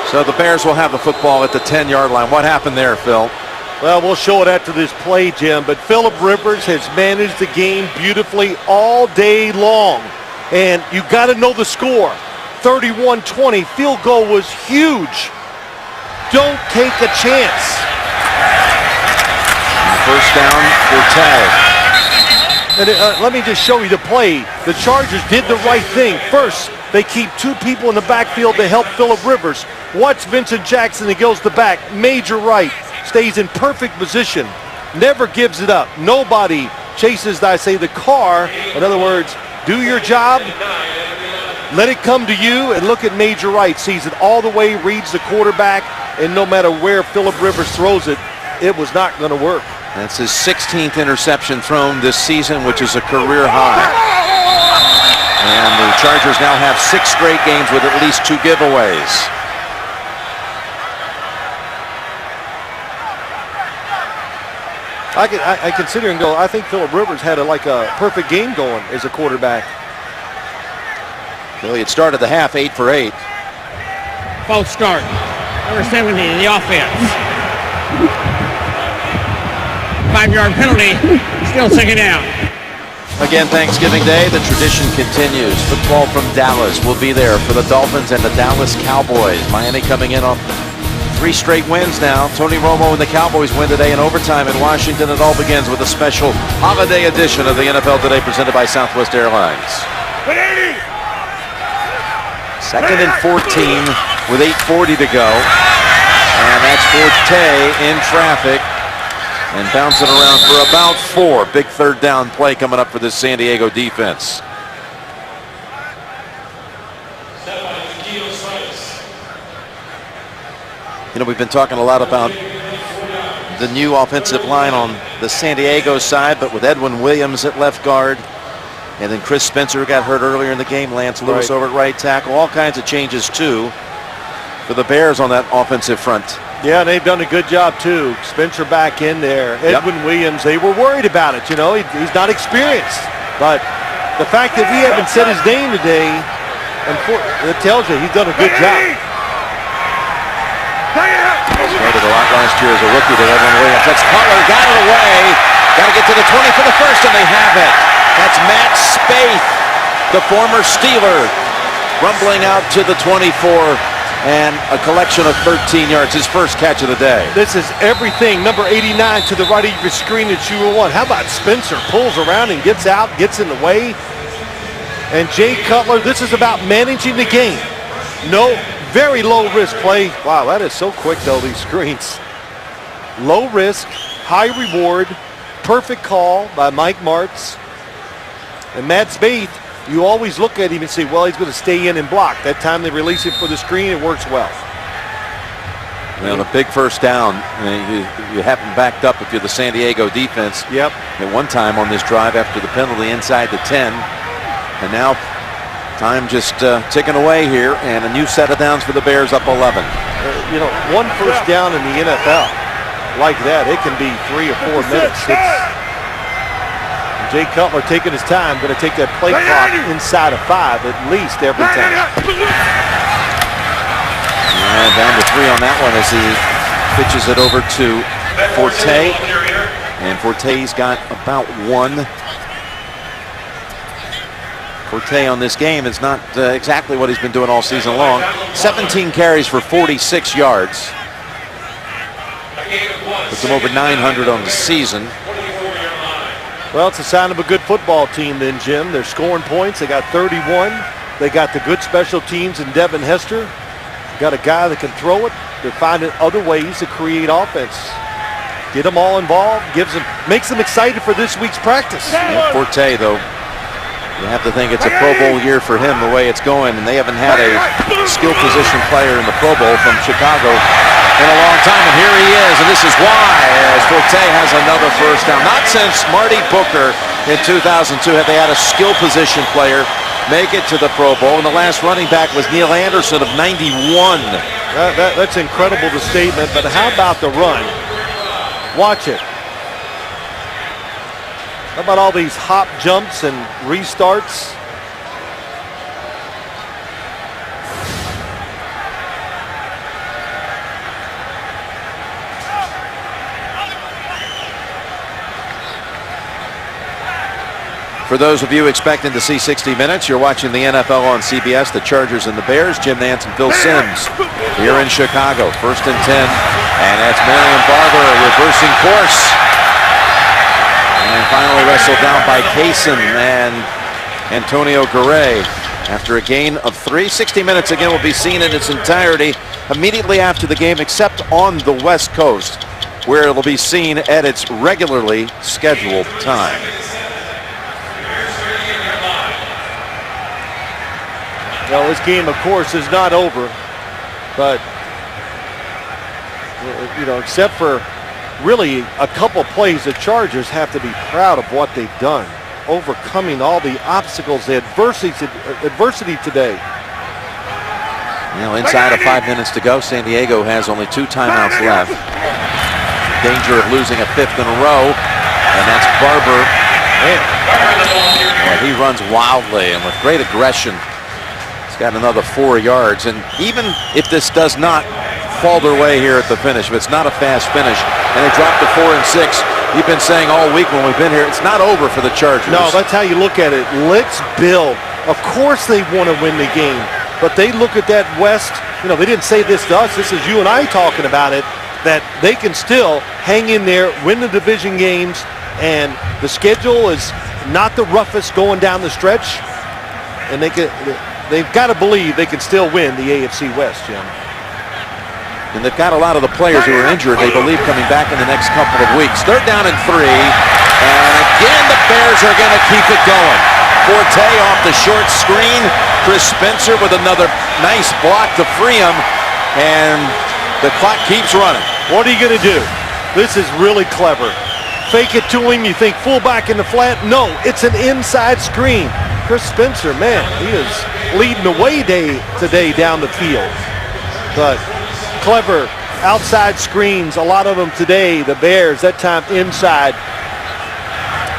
So the Bears will have the football at the 10-yard line. What happened there, Phil? Well, we'll show it after this play, Jim, but Philip Rivers has managed the game beautifully all day long. And you got to know the score. 31-20, field goal was huge. Don't take a chance. First down for Tag. And let me just show you the play. The Chargers did the right thing. First, they keep 2 people in the backfield to help Philip Rivers. Watch Vincent Jackson, he goes to back. Major Wright stays in perfect position. Never gives it up. Nobody chases, I say, the car. In other words, do your job. Let it come to you, and look at Major Wright. Sees it all the way, reads the quarterback, and no matter where Philip Rivers throws it, it was not going to work. That's his 16th interception thrown this season, which is a career high. And the Chargers now have 6 straight games with at least 2 giveaways. I consider and go, I think Phillip Rivers had a perfect game going as a quarterback. Well, he had started the half 8 for 8. False start. Number 70, the offense. 5-yard penalty. Still 2nd down. Again, Thanksgiving Day, the tradition continues. Football from Dallas will be there for the Dolphins and the Dallas Cowboys. Miami coming in on 3 straight wins now. Tony Romo and the Cowboys win today in overtime in Washington. It all begins with a special holiday edition of the NFL Today presented by Southwest Airlines. 2nd and 14 with 8:40 to go. And that's Forte in traffic and bouncing around for about 4. Big 3rd down play coming up for this San Diego defense. You know, we've been talking a lot about the new offensive line on the San Diego side, but with Edwin Williams at left guard, and then Chris Spencer got hurt earlier in the game, Lance Lewis over at right tackle, all kinds of changes too for the Bears on that offensive front. Yeah, they've done a good job too. Spencer back in there. Edwin Williams, they were worried about it. You know, he's not experienced, but the fact that we haven't said his name today, it tells you he's done a good job. Started a lot last year as a rookie to Edwin Williams. That's Cutler, got it away. Got to get to the 20 for the first, and they have it. That's Matt Spaeth, the former Steeler, rumbling out to the 24, and a collection of 13 yards, his first catch of the day. This is everything. Number 89 to the right of your screen that you will want. How about Spencer pulls around and gets out, gets in the way? And Jay Cutler, this is about managing the game. No, very low risk play. Wow, that is so quick though, these screens. Low risk, high reward, perfect call by Mike Martz. And Matt Spaeth, you always look at him and say, well, he's going to stay in and block. That time they release him for the screen, it works well. Well, a big first down. You have him backed up if you're the San Diego defense. Yep. At one time on this drive after the penalty inside the 10. And now time just ticking away here, and a new set of downs for the Bears up 11. You know, one first down in the NFL like that, it can be 3 or 4 minutes. Jay Cutler taking his time, going to take that play clock inside of 5 at least every time. And down to 3 on that one as he pitches it over to Forte. And Forte's got about 1. Forte on this game is not exactly what he's been doing all season long. 17 carries for 46 yards. Puts him over 900 on the season. Well, it's a sign of a good football team then, Jim. They're scoring points. They got 31. They got the good special teams in Devin Hester. Got a guy that can throw it. They're finding other ways to create offense. Get them all involved. Makes them excited for this week's practice. Yeah, Forte, though, you have to think it's a Pro Bowl year for him the way it's going, and they haven't had a skill position player in the Pro Bowl from Chicago in a long time, and here he is, and this is why, as Forte has another first down. Not since Marty Booker in 2002 have they had a skill position player make it to the Pro Bowl, and the last running back was Neil Anderson of 91. That's incredible, the statement, but how about the run? Watch it. How about all these hop jumps and restarts? For those of you expecting to see 60 Minutes, you're watching the NFL on CBS, the Chargers and the Bears. Jim Nantz and Phil Simms here in Chicago. 1st and 10, and that's Marion Barber reversing course. And finally wrestled down by Kaysen and Antonio Garay after a gain of 3. 60 Minutes again will be seen in its entirety immediately after the game, except on the West Coast, where it will be seen at its regularly scheduled time. Well, this game, of course, is not over, but, you know, except for really a couple plays the Chargers have to be proud of what they've done, overcoming all the obstacles, the adversity today. Now inside of 5 minutes to go, San Diego has only 2 timeouts left. Danger of losing a 5th in a row, and that's Barber. Well, he runs wildly and with great aggression. He's got another 4 yards, and even if this does not fall their way here at the finish, if it's not a fast finish, and they drop to 4 and 6, you've been saying all week when we've been here, it's not over for the Chargers. No, that's how you look at it. Let's build. Of course they want to win the game, but they look at that West. You know, they didn't say this to us. This is you and I talking about it, that they can still hang in there, win the division games, and the schedule is not the roughest going down the stretch, and they've got to believe they can still win the AFC West, Jim. And they've got a lot of the players who are injured, they believe, coming back in the next couple of weeks. 3rd down and 3. And again, the Bears are going to keep it going. Forte off the short screen. Chris Spencer with another nice block to free him. And the clock keeps running. What are you going to do? This is really clever. Fake it to him. You think fullback in the flat? No, it's an inside screen. Chris Spencer, man, he is leading the way today down the field. But clever outside screens, a lot of them today. The Bears, that time inside.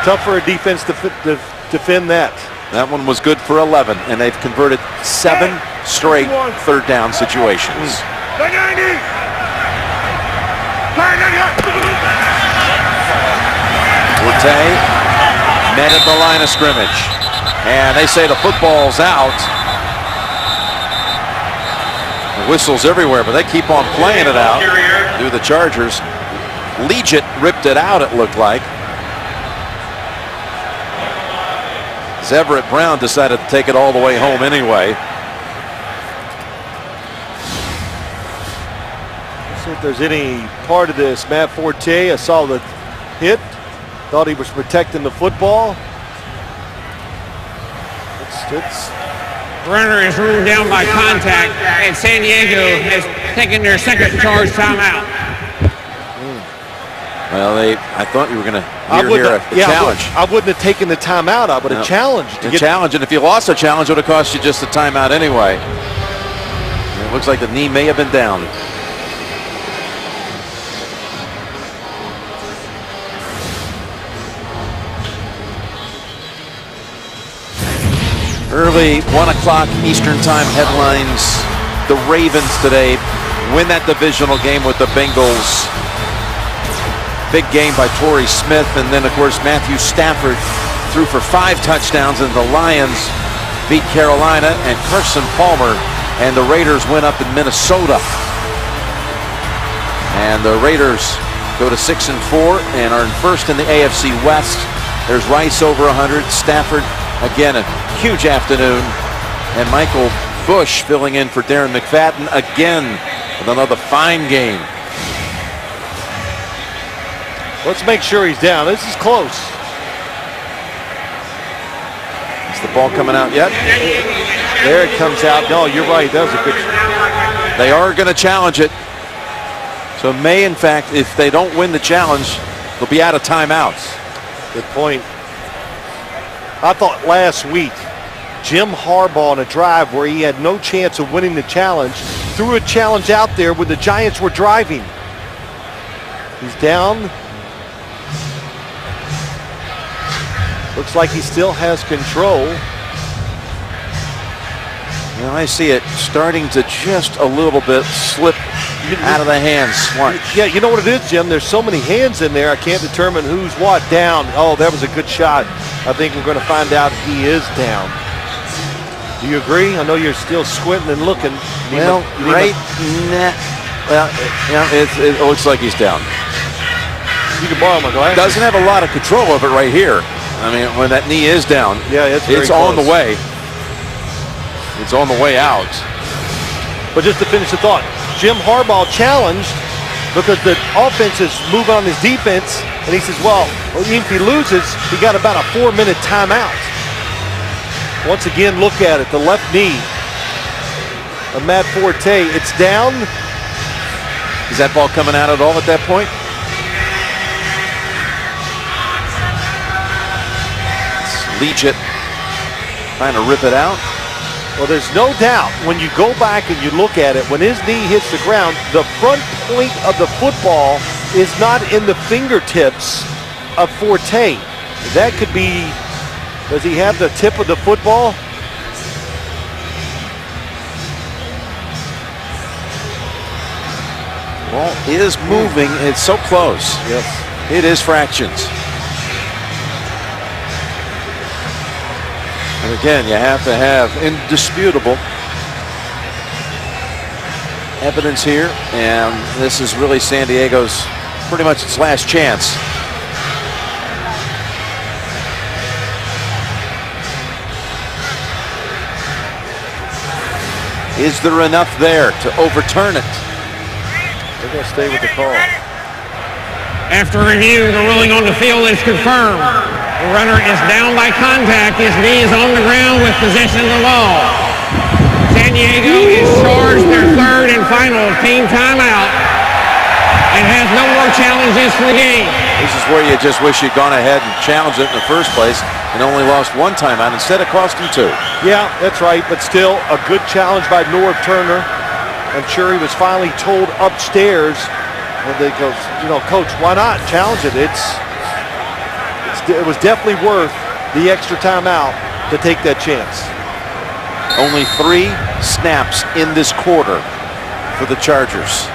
Tough for a defense to defend that. That one was good for 11, and they've converted 7 straight 3rd down situations. Forte met at the line of scrimmage, and they say the football's out. Whistles everywhere, but they keep on playing it out. Do the Chargers. Leggett ripped it out, it looked like. Everett Brown decided to take it all the way home anyway. Let's see if there's any part of this. Matt Forte, I saw the hit. Thought he was protecting the football. Runner is ruled down by contact, and San Diego has taken their 2nd charge timeout. Well, I thought you were going to hear a challenge. I wouldn't have taken the timeout. I would have challenged. Challenge, and if you lost a challenge, it would have cost you just a timeout anyway. And it looks like the knee may have been down. Early 1 o'clock Eastern Time headlines. The Ravens today win that divisional game with the Bengals. Big game by Torrey Smith, and then of course Matthew Stafford threw for 5 touchdowns, and the Lions beat Carolina, and Carson Palmer and the Raiders went up in Minnesota. And the Raiders go to 6-4 and are in 1st in the AFC West. There's Rice over 100, Stafford again a huge afternoon, and Michael Bush filling in for Darren McFadden again with another fine game. Let's make sure he's down. This is close. Is the ball coming out yet? There it comes out. No, you're right. That was a good. They are going to challenge it. So may, in fact, if they don't win the challenge, they'll be out of timeouts. Good point. I thought last week, Jim Harbaugh on a drive where he had no chance of winning the challenge, threw a challenge out there when the Giants were driving. He's down. Looks like he still has control. Well, I see it starting to just a little bit slip out of the hands. Yeah, you know what it is, Jim? There's so many hands in there, I can't determine who's what. Down. Oh, that was a good shot. I think we're going to find out he is down. Do you agree? I know you're still squinting and looking. Well, right. Well, it looks like he's down. You can borrow my glasses. Doesn't have a lot of control of it right here. I mean, when that knee is down, yeah, it's on the way. It's on the way out. But just to finish the thought, Jim Harbaugh challenged because the offense is moving on his defense, and he says, well, even if he loses, he got about a 4-minute timeout. Once again, look at it, the left knee of Matt Forte. It's down. Is that ball coming out at all at that point? collegiate, trying to rip it out. Well, there's no doubt when you go back and you look at it, when his knee hits the ground, the front point of the football is not in the fingertips of Forte. That could be, does he have the tip of the football? Ball is moving. It's so close. Yes. It is fractions. And again, you have to have indisputable evidence here, and this is really San Diego's pretty much its last chance. Is there enough there to overturn it? They're going to stay with the call. After review, the ruling on the field is confirmed. The runner is down by contact. His knee is on the ground with possession of the ball. San Diego is charged their third and final team timeout and has no more challenges for the game. This is where you just wish you'd gone ahead and challenged it in the first place and only lost one timeout instead of costing two. Yeah, that's right, but still a good challenge by Norv Turner. I'm sure he was finally told upstairs, and they goes, you know, Coach, why not challenge it? It was definitely worth the extra timeout to take that chance. Only 3 snaps in this quarter for the Chargers.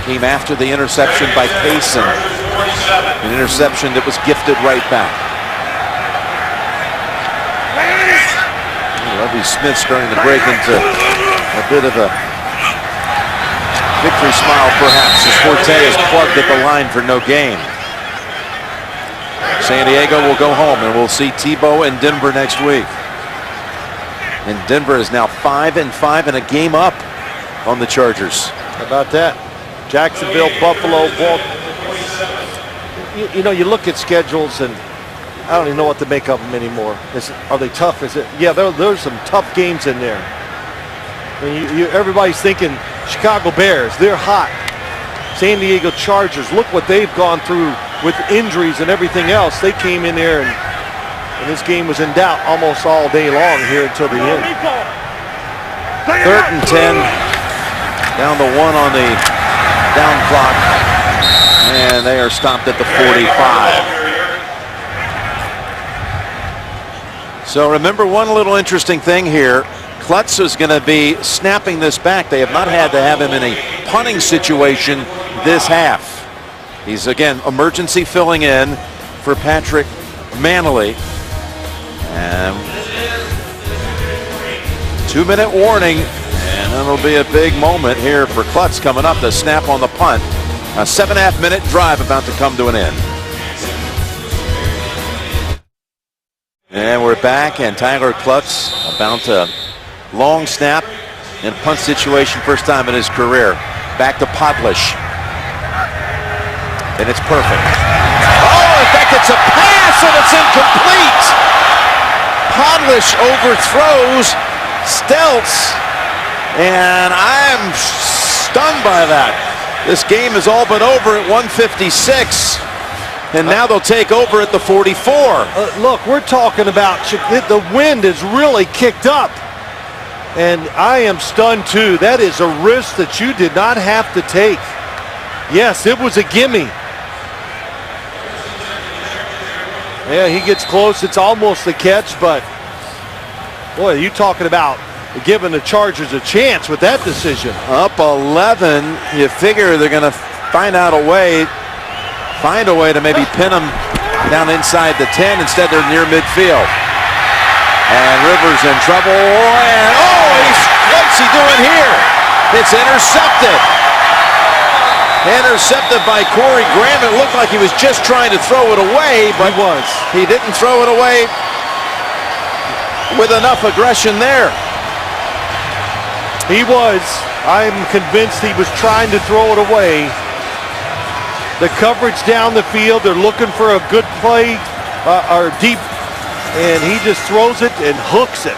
Came after the interception by Payson. An interception that was gifted right back. Lovie Smith starting to break into a bit of a victory smile, perhaps, as Forte is plugged at the line for no gain. San Diego will go home, and we'll see Tebow and Denver next week. And Denver is now 5-5 and a game up on the Chargers. How about that? Jacksonville, Buffalo, Baltimore. You know, you look at schedules, and I don't even know what to make of them anymore. Are they tough? Yeah, there's some tough games in there. I mean, everybody's thinking Chicago Bears, they're hot. San Diego Chargers, look what they've gone through with injuries and everything else. They came in there, and this game was in doubt almost all day long here until the end. 3rd and 10, down to 1 on the down clock, and they are stopped at the 45. So remember one little interesting thing here. Klutz is going to be snapping this back. They have not had to have him in a punting situation this half. He's, again, emergency filling in for Patrick Manley. And 2-minute warning, and it'll be a big moment here for Klutz coming up. The snap on the punt. A 7.5-minute drive about to come to an end. And we're back, and Tyler Klutz about to long snap in a punt situation, first time in his career. Back to Podlish. And it's perfect. Oh, in fact, it's a pass, and it's incomplete. Podlish overthrows Stelz, and I'm stunned by that. This game is all but over at 1:56. And now they'll take over at the 44. Look, we're talking about the wind is really kicked up. And I am stunned too. That is a risk that you did not have to take. Yes, it was a gimme. Yeah, he gets close. It's almost a catch, but boy, you talking about giving the Chargers a chance with that decision. Up 11. You figure they're going to find a way to maybe pin them down inside the 10. Instead, they're near midfield. And Rivers in trouble. And what's he doing here? It's intercepted. Intercepted by Corey Graham. It looked like he was just trying to throw it away, but he didn't throw it away with enough aggression there. He was. I'm convinced he was trying to throw it away. The coverage down the field, they're looking for a good play or deep, and he just throws it and hooks it.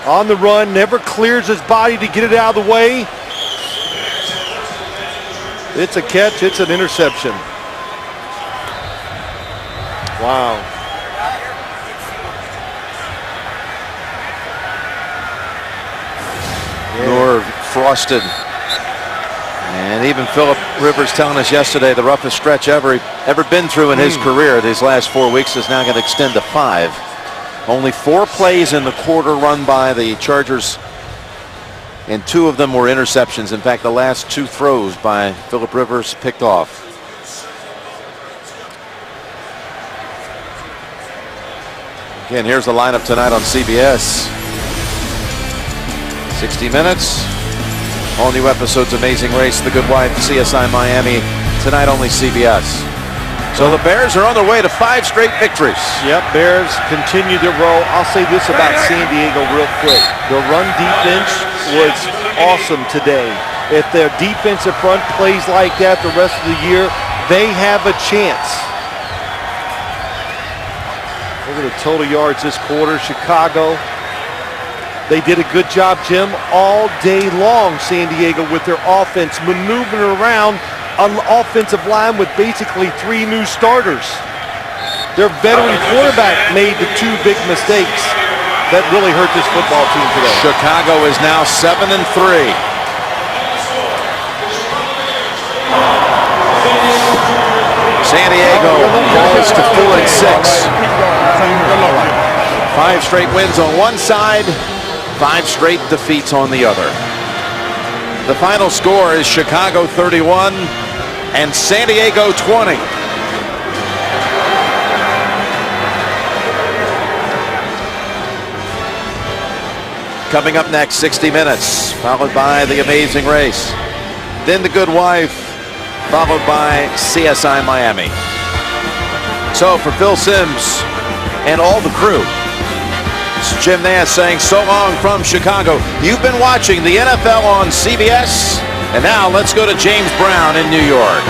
On the run, never clears his body to get it out of the way. It's a catch, it's an interception. Wow. Nor frosted. And even Philip Rivers telling us yesterday the roughest stretch ever been through in his career these last 4 weeks is now going to extend to 5. Only 4 plays in the quarter run by the Chargers, and 2 of them were interceptions. In fact, the last 2 throws by Philip Rivers picked off. Again, here's the lineup tonight on CBS. 60 Minutes. All new episodes Amazing Race, The Good Wife, CSI Miami. Tonight only CBS. So the Bears are on their way to 5 straight victories. Yep, Bears continue to roll. I'll say this about San Diego real quick. The run defense was awesome today. If their defensive front plays like that the rest of the year, they have a chance. Look at the total yards this quarter. Chicago, they did a good job, Jim, all day long, San Diego, with their offense maneuvering around an offensive line with basically 3 new starters. Their veteran quarterback made the 2 big mistakes that really hurt this football team today. Chicago is now 7-3. San Diego falls to 4-6. 5 straight wins on one side, 5 straight defeats on the other. The final score is Chicago 31 and San Diego 20. Coming up next, 60 Minutes, followed by The Amazing Race. Then The Good Wife, followed by CSI Miami. So for Phil Simms and all the crew, it's Jim Nantz saying so long from Chicago. You've been watching the NFL on CBS. And now let's go to James Brown in New York.